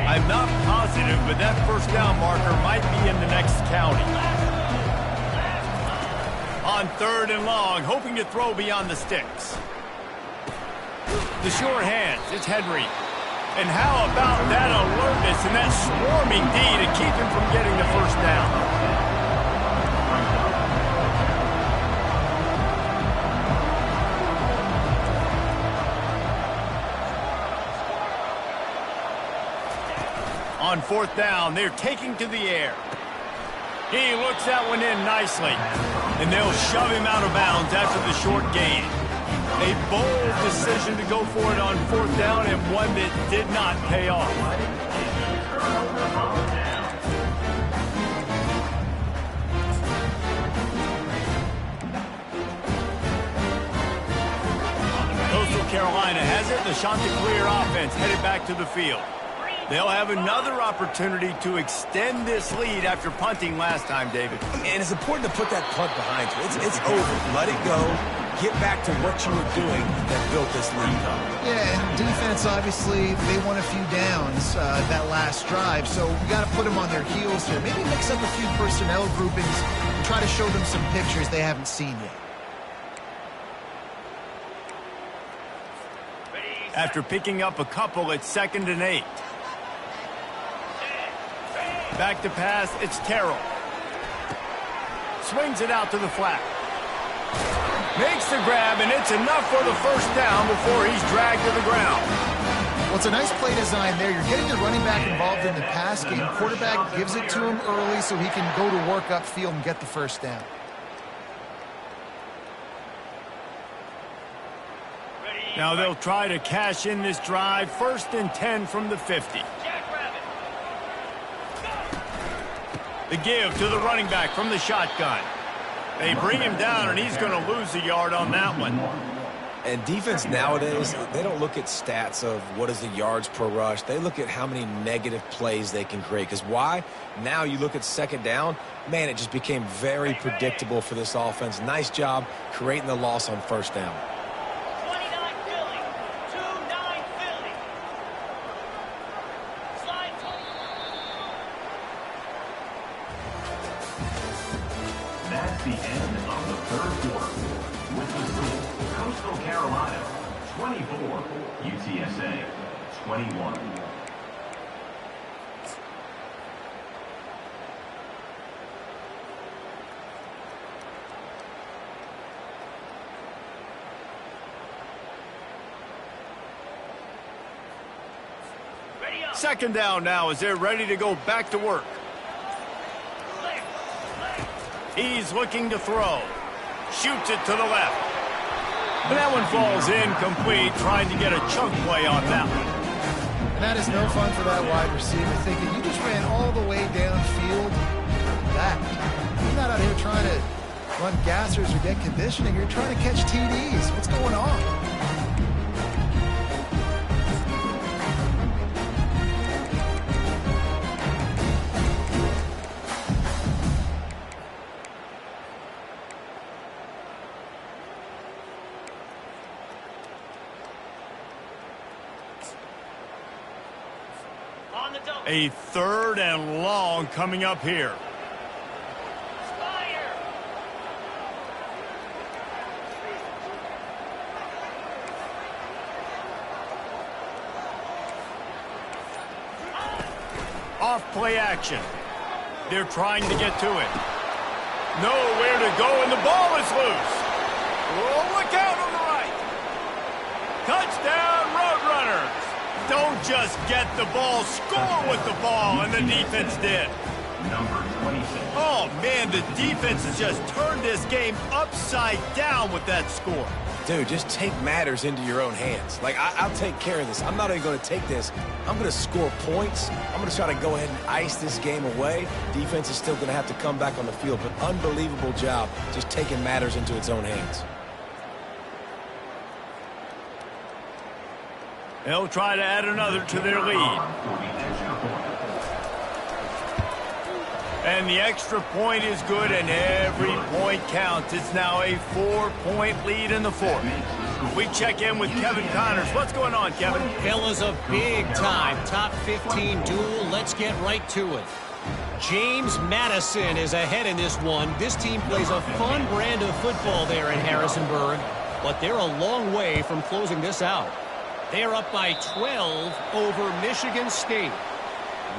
I'm not positive, but that first down marker might be in the next county. On 3rd and long, hoping to throw beyond the sticks. The short hands, it's Henry. And how about that alertness and that swarming D to keep him from getting the first down? On 4th down, they're taking to the air. He looks that one in nicely. And they'll shove him out of bounds after the short gain. A bold decision to go for it on 4th down and one that did not pay off. Coastal Carolina has it. The Chanticleer offense headed back to the field. They'll have another opportunity to extend this lead after punting last time, David. And it's important to put that punt behind you. It's over. Let it go. Get back to what you were doing that built this lead up. Yeah, and defense, obviously, they won a few downs that last drive, so we got to put them on their heels here. Maybe mix up a few personnel groupings and try to show them some pictures they haven't seen yet. After picking up a couple, it's 2nd and 8. Back to pass, it's Terrell. Swings it out to the flat. Makes the grab, and it's enough for the first down before he's dragged to the ground. Well, it's a nice play design there. You're getting the running back involved in the pass game. Quarterback gives it to him early so he can go to work upfield and get the first down. Now they'll try to cash in this drive. 1st and 10 from the 50. The give to the running back from the shotgun. They bring him down, and he's going to lose a yard on that one. And defense nowadays, they don't look at stats of what is the yards per rush. They look at how many negative plays they can create. Because why? Now you look at 2nd down, man, it just became very predictable for this offense. Nice job creating the loss on 1st down. 29 Philly. 2-9 Philly. Slide. That's the end of the 3rd quarter. With the score, Coastal Carolina 24, UTSA 21. Ready up. 2nd down now as they're ready to go back to work. He's looking to throw. Shoots it to the left. And that one falls incomplete, trying to get a chunk play on that one. And that is no fun for that wide receiver, thinking you just ran all the way downfield. That. You're not out here trying to run gassers or get conditioning. You're trying to catch TDs. What's going on? On the double. A 3rd and long coming up here. Fire. Off play action. They're trying to get to it. Nowhere to go, and the ball is loose. Oh, look out on the right. Touchdown, Roadrunners. Don't just get the ball, score with the ball, and the defense did. Number 26. Oh, man, the defense has just turned this game upside down with that score. Dude, just take matters into your own hands. Like, I'll take care of this. I'm not even going to take this. I'm going to score points. I'm going to try to go ahead and ice this game away. Defense is still going to have to come back on the field, but unbelievable job just taking matters into its own hands. They'll try to add another to their lead. And the extra point is good, and every point counts. It's now a 4-point lead in the 4th. We check in with Kevin Connors. What's going on, Kevin? Fellas, a big-time top 15 duel. Let's get right to it. James Madison is ahead in this one. This team plays a fun brand of football there in Harrisonburg, but they're a long way from closing this out. They're up by 12 over Michigan State.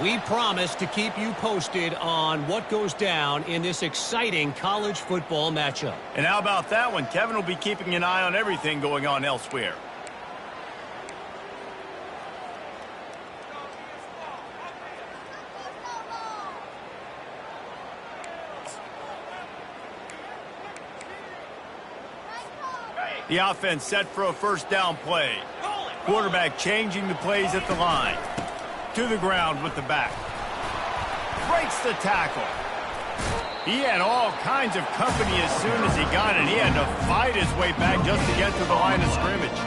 We promise to keep you posted on what goes down in this exciting college football matchup. And how about that one? Kevin will be keeping an eye on everything going on elsewhere. The offense set for a 1st down play. Quarterback changing the plays at the line. To the ground with the back. Breaks the tackle. He had all kinds of company as soon as he got it. He had to fight his way back just to get to the line of scrimmage.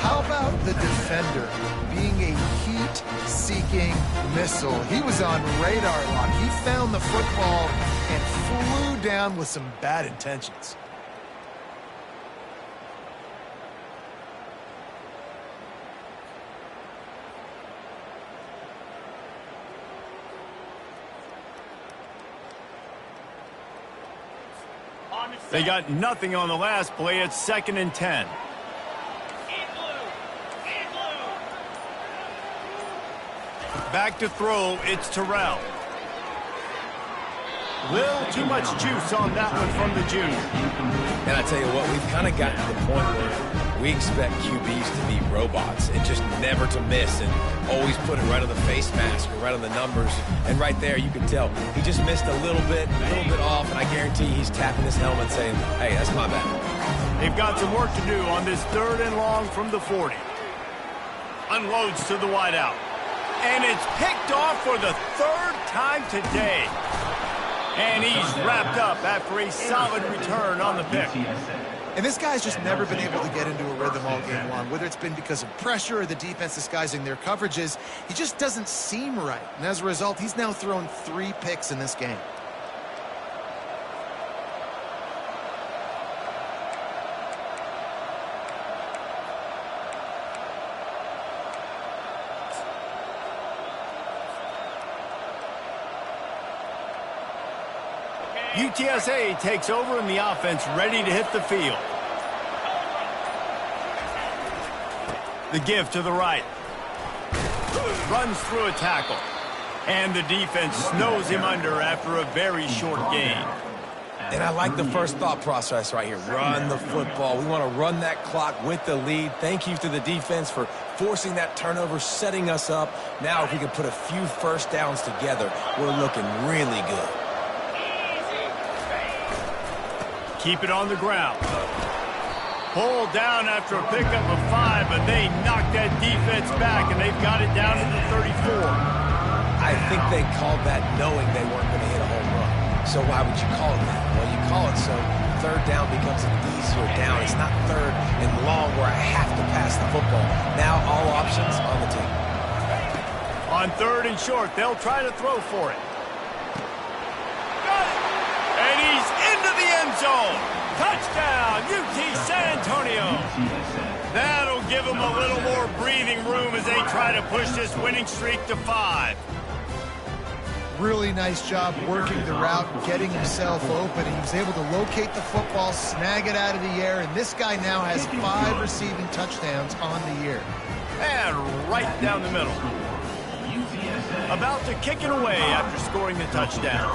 How about the defender being a heat-seeking missile? He was on radar lock. He found the football and flew down with some bad intentions. They got nothing on the last play. It's 2nd and 10. Back to throw. It's Terrell. Little too much juice on that one from the junior. And I tell you what, we've kind of gotten to the point where we expect QBs to be robots and just never to miss and always put it right on the face mask or right on the numbers. And right there, you can tell he just missed a little bit off, and I guarantee he's tapping his helmet saying, hey, that's my bad. They've got some work to do on this 3rd and long from the 40. Unloads to the wideout. And it's picked off for the 3rd time today. And he's wrapped up after a solid return on the pick. And this guy's just never been able to get into a rhythm all game long, whether it's been because of pressure or the defense disguising their coverages. He just doesn't seem right. And as a result, he's now thrown 3 picks in this game. UTSA takes over in the offense, ready to hit the field. The give to the right. Runs through a tackle. And the defense snows him under after a very short gain. And I like the first thought process right here. Run the football. We want to run that clock with the lead. Thank you to the defense for forcing that turnover, setting us up. Now if we can put a few 1st downs together, we're looking really good. Keep it on the ground. Pulled down after a pickup of 5, but they knocked that defense back, and they've got it down to the 34. I think they called that knowing they weren't going to hit a home run. So why would you call it that? Well, you call it so third down becomes an easier down. It's not third and long where I have to pass the football. Now all options on the table. On third and short, they'll try to throw for it. Got it! And he's into the end zone. Touchdown, UT San Antonio. That'll give them a little more breathing room as they try to push this winning streak to 5. Really nice job working the route, getting himself open. He was able to locate the football, snag it out of the air, and this guy now has 5 receiving touchdowns on the year. And right down the middle. About to kick it away after scoring the touchdown.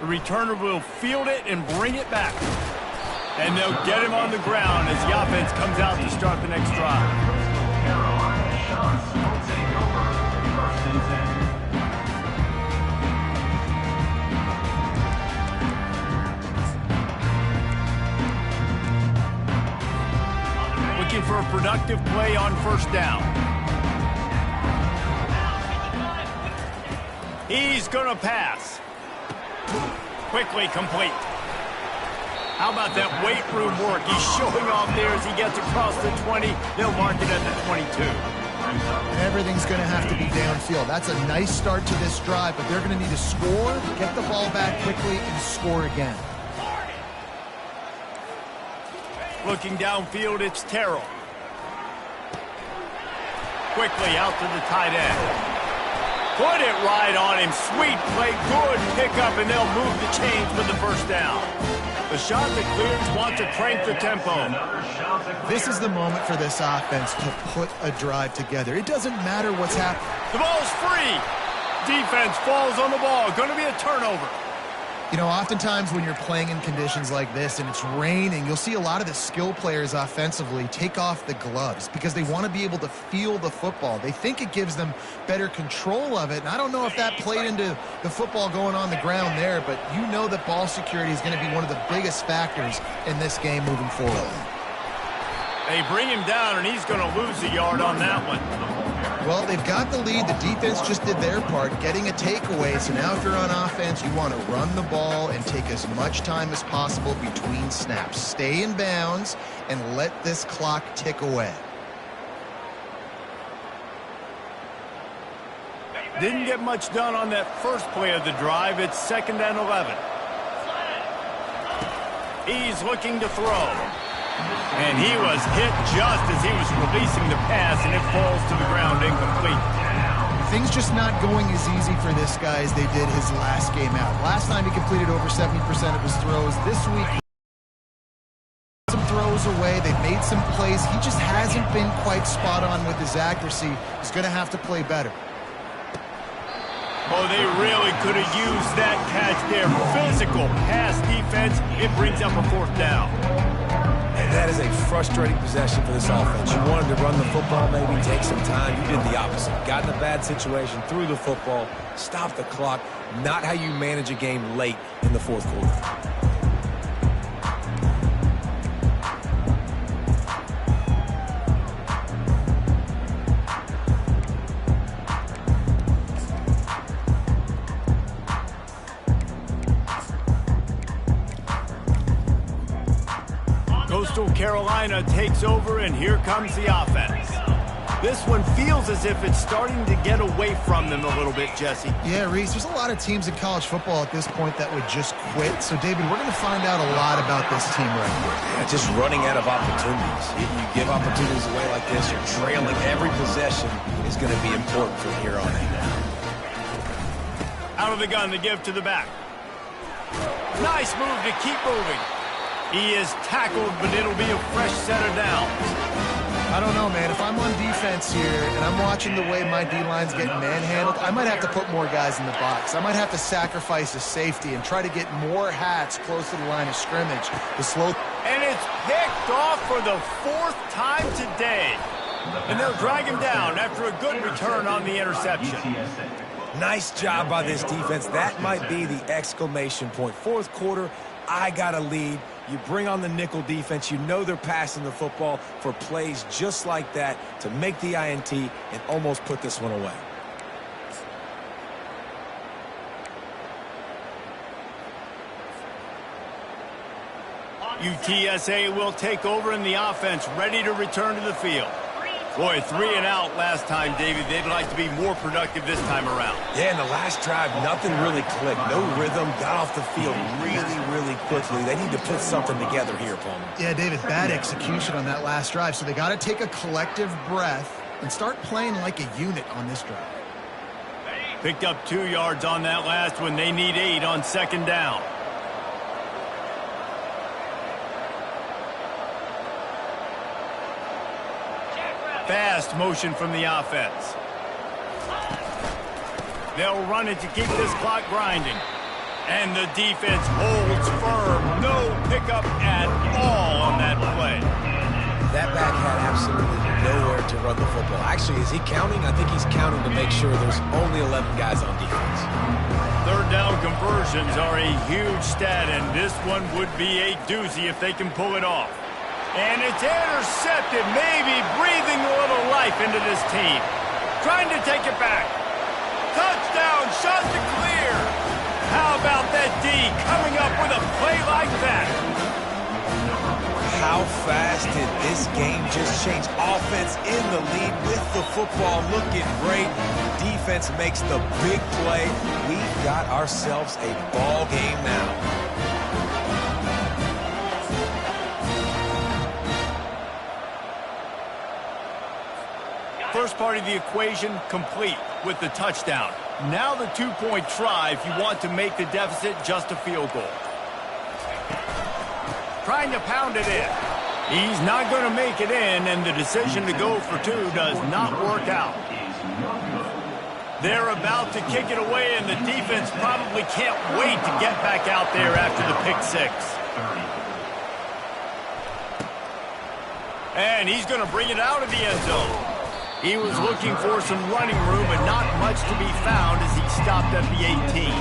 The returner will field it and bring it back. And they'll get him on the ground as the offense comes out to start the next drive. Looking for a productive play on first down. He's going to pass. Quickly complete. How about that weight room work? He's showing off there as he gets across the 20. They'll mark it at the 22. Everything's going to have to be downfield. That's a nice start to this drive, but they're going to need to score, get the ball back quickly, and score again. Looking downfield, it's Terrell. Quickly out to the tight end. Put it right on him. Sweet play, good pickup, and they'll move the chains with the first down. The shot that clears wants to crank the tempo. This is the moment for this offense to put a drive together. It doesn't matter what's happening. The ball's free. Defense falls on the ball. Going to be a turnover. You know, oftentimes when you're playing in conditions like this and it's raining, you'll see a lot of the skill players offensively take off the gloves because they want to be able to feel the football. They think it gives them better control of it. And I don't know if that played into the football going on the ground there, but you know that ball security is going to be one of the biggest factors in this game moving forward. They bring him down, and he's going to lose a yard on that one. Well, they've got the lead. The defense just did their part, getting a takeaway. So now if you're on offense, you want to run the ball and take as much time as possible between snaps. Stay in bounds and let this clock tick away. Didn't get much done on that first play of the drive. It's 2nd and 11. He's looking to throw. And he was hit just as he was releasing the pass, and it falls to the ground incomplete. Things just not going as easy for this guy as they did his last game out. Last time he completed over 70% of his throws. This week, some throws away. They've made some plays. He just hasn't been quite spot on with his accuracy. He's going to have to play better. Oh, they really could have used that catch there. Physical pass defense. It brings up a 4th down. And that is a frustrating possession for this offense. You wanted to run the football, maybe take some time. You did the opposite. Got in a bad situation, threw the football, stopped the clock. Not how you manage a game late in the 4th quarter. Coastal Carolina takes over, and here comes the offense. This one feels as if it's starting to get away from them a little bit, Jesse. Yeah, Reese, there's a lot of teams in college football at this point that would just quit. So, David, we're going to find out a lot about this team right here. Yeah, just running out of opportunities. If you give opportunities away like this, you're trailing. Every possession is going to be important from here on in. Out of the gun to give to the back. Nice move to keep moving. He is tackled, but it'll be a fresh set of downs. I don't know, man. If I'm on defense here and I'm watching the way my D-line's getting manhandled, I might have to put more guys in the box. I might have to sacrifice a safety and try to get more hats close to the line of scrimmage. And it's picked off for the 4th time today. And they'll drag him down after a good return on the interception. Nice job by this defense. That might be the exclamation point. 4th quarter, I got a lead. You bring on the nickel defense. You know they're passing the football for plays just like that to make the INT and almost put this one away. UTSA will take over in the offense, ready to return to the field. Boy, 3 and out last time, David. They'd like to be more productive this time around. Yeah, in the last drive, nothing really clicked. No rhythm, got off the field really quickly. They need to put something together here, Palmer. Yeah, David, bad execution on that last drive. So they got to take a collective breath and start playing like a unit on this drive. Picked up 2 yards on that last one. They need 8 on second down. Fast motion from the offense. They'll run it to keep this clock grinding. And the defense holds firm. No pickup at all on that play. That back had absolutely nowhere to run the football. Actually, is he counting? I think he's counting to make sure there's only 11 guys on defense. Third down conversions are a huge stat, and this one would be a doozy if they can pull it off. And it's intercepted, maybe breathing a little life into this team. Trying to take it back. Touchdown, shot to clear. How about that D coming up with a play like that? How fast did this game just change? Offense in the lead with the football looking great. Defense makes the big play. We've got ourselves a ball game now. First part of the equation complete with the touchdown. Now the 2-point try if you want to make the deficit just a field goal. Trying to pound it in. He's not going to make it in, and the decision to go for 2 does not work out. They're about to kick it away, and the defense probably can't wait to get back out there after the pick 6. And he's going to bring it out of the end zone. He was looking for some running room, but not much to be found as he stopped at the 18.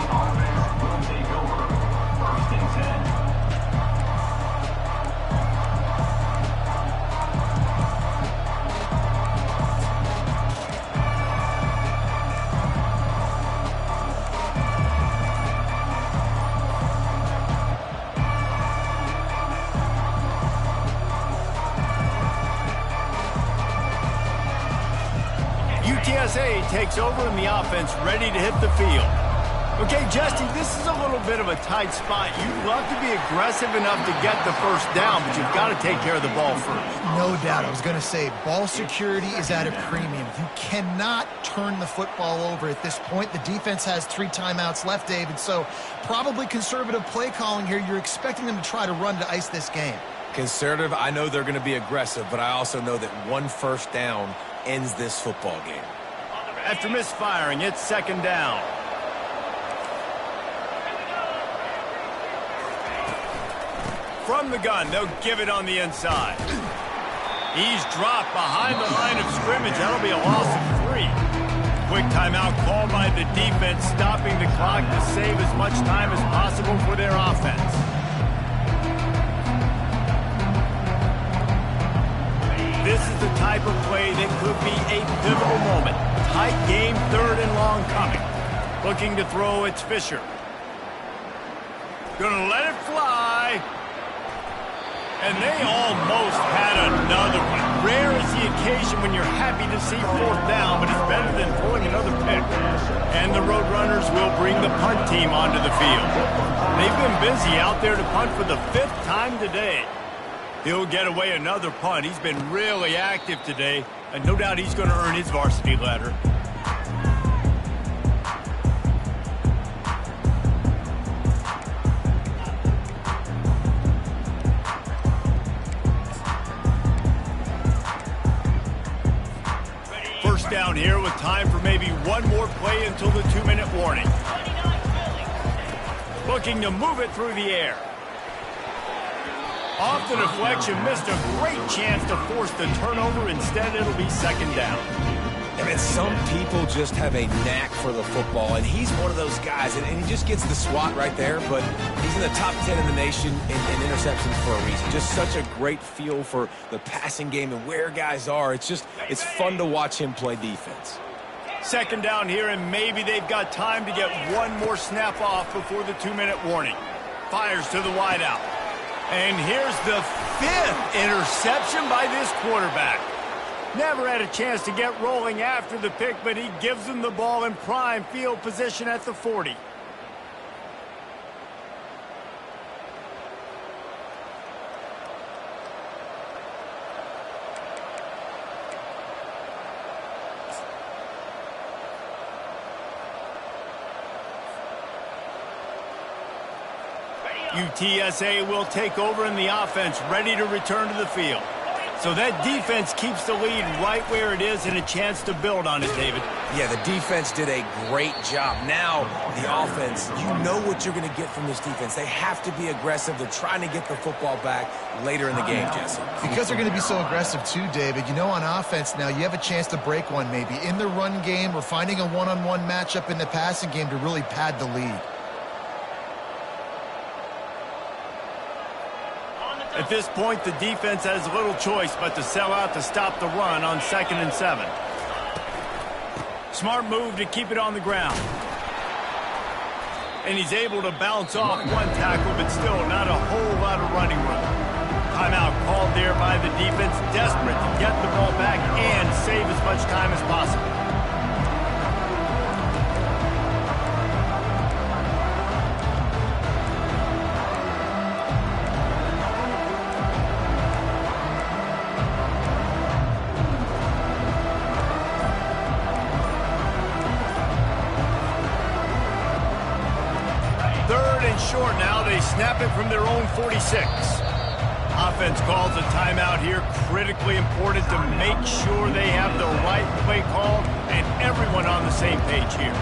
UTSA takes over in the offense, ready to hit the field. Okay, Justin, this is a little bit of a tight spot. You'd love to be aggressive enough to get the first down, but you've got to take care of the ball first. No doubt. I was going to say, ball security is at a premium. You cannot turn the football over at this point. The defense has 3 timeouts left, David, so probably conservative play calling here. You're expecting them to try to run to ice this game. Conservative, I know they're going to be aggressive, but I also know that 1 first down ends this football game. After misfiring, it's second down. From the gun, they'll give it on the inside. He's dropped behind the line of scrimmage. That'll be a loss of 3. Quick timeout called by the defense, stopping the clock to save as much time as possible for their offense. This is the type of play that could be a pivotal moment. Tight game, 3rd and long coming. Looking to throw, it's Fisher. Gonna let it fly. And they almost had another one. Rare is the occasion when you're happy to see 4th down, but it's better than throwing another pick. And the Roadrunners will bring the punt team onto the field. They've been busy out there to punt for the 5th time today. He'll get away another punt. He's been really active today, and no doubt he's going to earn his varsity ladder. First down here with time for maybe one more play until the 2-minute warning. Looking to move it through the air. Off the deflection, missed a great chance to force the turnover. Instead, it'll be second down. And some people just have a knack for the football, and he's one of those guys, and he just gets the swat right there, but he's in the top 10 in the nation in interceptions for a reason. Just such a great feel for the passing game and where guys are. It's fun to watch him play defense. Second down here, and maybe they've got time to get one more snap off before the 2-minute warning. Fires to the wideout. And here's the 5th interception by this quarterback. Never had a chance to get rolling after the pick, but he gives them the ball in prime field position at the 40. UTSA will take over in the offense, ready to return to the field. So that defense keeps the lead right where it is and a chance to build on it, David. Yeah, the defense did a great job. Now, the offense, you know what you're going to get from this defense. They have to be aggressive. They're trying to get the football back later in the game, Jesse. Because they're going to be so aggressive too, David. You know, on offense now, you have a chance to break one maybe in the run game or finding a one-on-one matchup in the passing game to really pad the lead. At this point, the defense has little choice but to sell out to stop the run on 2nd and 7. Smart move to keep it on the ground. And he's able to bounce off one tackle, but still not a whole lot of running room. Timeout called there by the defense, desperate to get the ball back and save as much time as possible. Short now, they snap it from their own 46. Offense calls a timeout here, critically important to make sure they have the right play call and everyone on the same page here.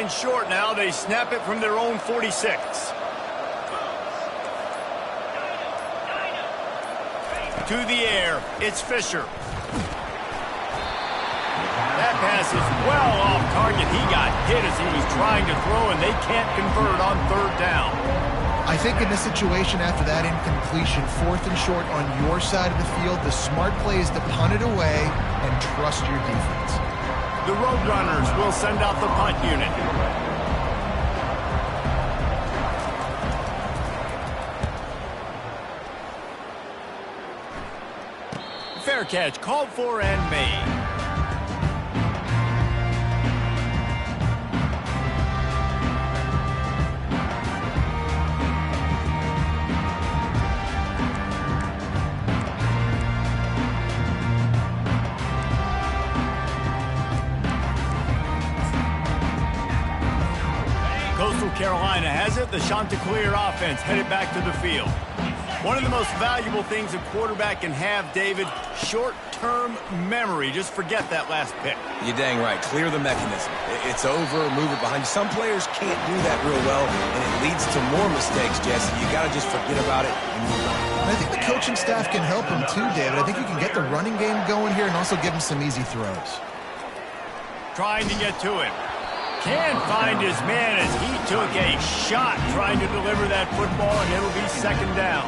Short now, they snap it from their own 46. To the air, it's Fisher. That pass is well off target. He got hit as he was trying to throw, and they can't convert on 3rd down. I think in this situation, after that incompletion, 4th and short on your side of the field, the smart play is to punt it away and trust your defense. The Roadrunners will send out the punt unit. Fair catch, called for and made. Carolina has it. The Chanticleer offense headed back to the field. One of the most valuable things a quarterback can have, David, short-term memory. Just forget that last pick. You're dang right. Clear the mechanism. It's over, move it behind. Some players can't do that real well, and it leads to more mistakes, Jesse. You got to just forget about it and move on. I think the coaching staff can help him too, David. I think you can get the running game going here and also give him some easy throws. Trying to get to him. Can't find his man as he took a shot trying to deliver that football, and it'll be 2nd down.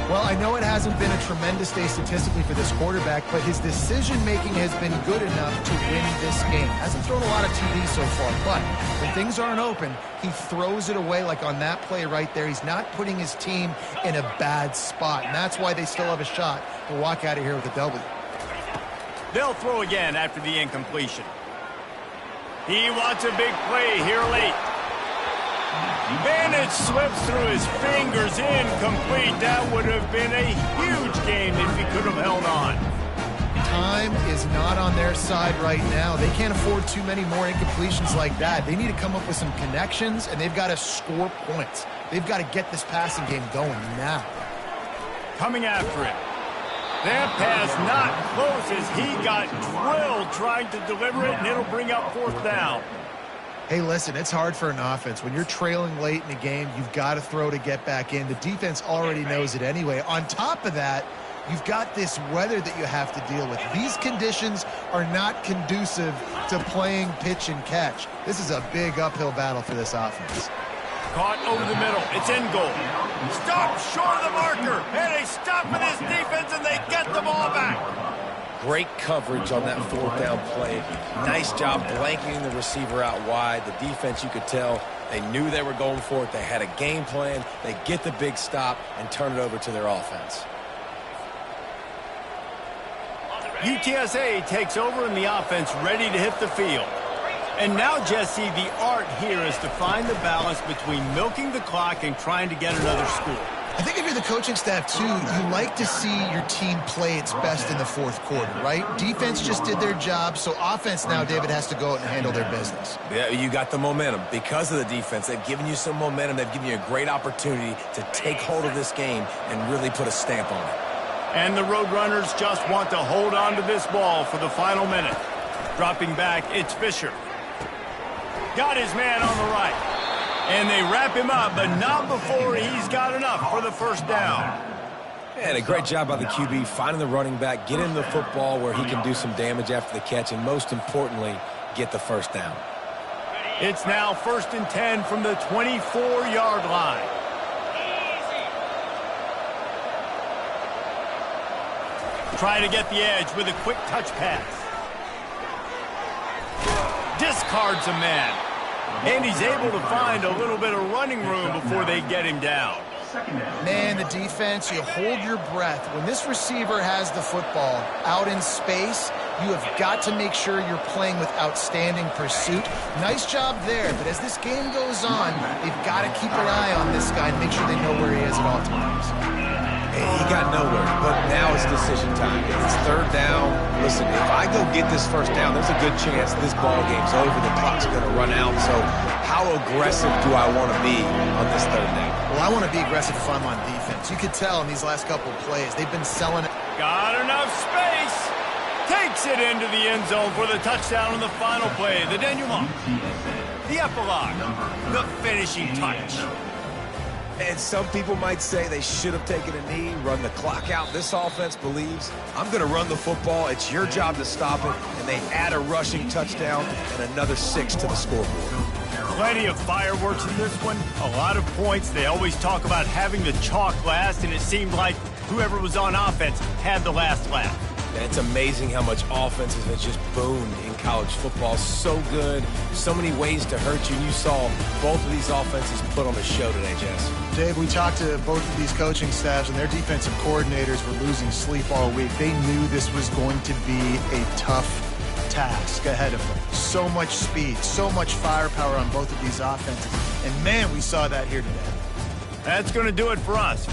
Well, I know it hasn't been a tremendous day statistically for this quarterback, but his decision-making has been good enough to win this game. Hasn't thrown a lot of TDs so far, but when things aren't open, he throws it away like on that play right there. He's not putting his team in a bad spot, and that's why they still have a shot to walk out of here with a W. They'll throw again after the incompletion. He wants a big play here late. Bennett slips through his fingers, incomplete. That would have been a huge game if he could have held on. Time is not on their side right now. They can't afford too many more incompletions like that. They need to come up with some connections, and they've got to score points. They've got to get this passing game going now. coming after him. That pass not close as he got drilled trying to deliver it, and it'll bring up 4th down. Hey, listen, it's hard for an offense. When you're trailing late in the game, you've got to throw to get back in. The defense already knows it anyway. On top of that, you've got this weather that you have to deal with. These conditions are not conducive to playing pitch and catch. This is a big uphill battle for this offense. Caught over the middle. It's in goal. Stop short of the marker. And they stop with this defense, and they get the ball back. Great coverage on that 4th down play. Nice job blanketing the receiver out wide. The defense, you could tell, they knew they were going for it. They had a game plan. They get the big stop and turn it over to their offense. UTSA takes over in the offense, ready to hit the field. And now, Jesse, the art here is to find the balance between milking the clock and trying to get another score. I think if you're the coaching staff, too, you like to see your team play its best in the 4th quarter, right? Defense just did their job, so offense now, David, has to go out and handle their business. Yeah, you got the momentum. Because of the defense, they've given you some momentum. They've given you a great opportunity to take hold of this game and really put a stamp on it. And the Roadrunners just want to hold on to this ball for the final minute. Dropping back, it's Fisher. Got his man on the right. And they wrap him up, but not before he's got enough for the 1st down. And a great job by the QB finding the running back, get him the football where he can do some damage after the catch, and most importantly, get the 1st down. It's now 1st and 10 from the 24-yard line. Trying to get the edge with a quick touch pass. Discards a man. And he's able to find a little bit of running room before they get him down. Man, the defense, you hold your breath. When this receiver has the football out in space, you have got to make sure you're playing with outstanding pursuit. Nice job there, but as this game goes on, they've got to keep an eye on this guy and make sure they know where he is at all times. He got nowhere, but now it's decision time. It's 3rd down. Listen, if I go get this 1st down, there's a good chance this ball game's over. The clock's going to run out. So how aggressive do I want to be on this 3rd down? Well, I want to be aggressive if I'm on defense. You could tell in these last couple of plays, they've been selling it. Got enough space. Takes it into the end zone for the touchdown on the final play. The denouement. The epilogue. The finishing touch. And some people might say they should have taken a knee, run the clock out. This offense believes, I'm going to run the football. It's your job to stop it. And they add a rushing touchdown and another 6 to the scoreboard. Plenty of fireworks in this one. A lot of points. They always talk about having the chalk last, and it seemed like whoever was on offense had the last laugh. And it's amazing how much offenses have just boomed in college football. So good, so many ways to hurt you. And you saw both of these offenses put on a show today, Jess. Dave, we talked to both of these coaching staffs, and their defensive coordinators were losing sleep all week. They knew this was going to be a tough task ahead of them. So much speed, so much firepower on both of these offenses. And, man, we saw that here today. That's going to do it for us.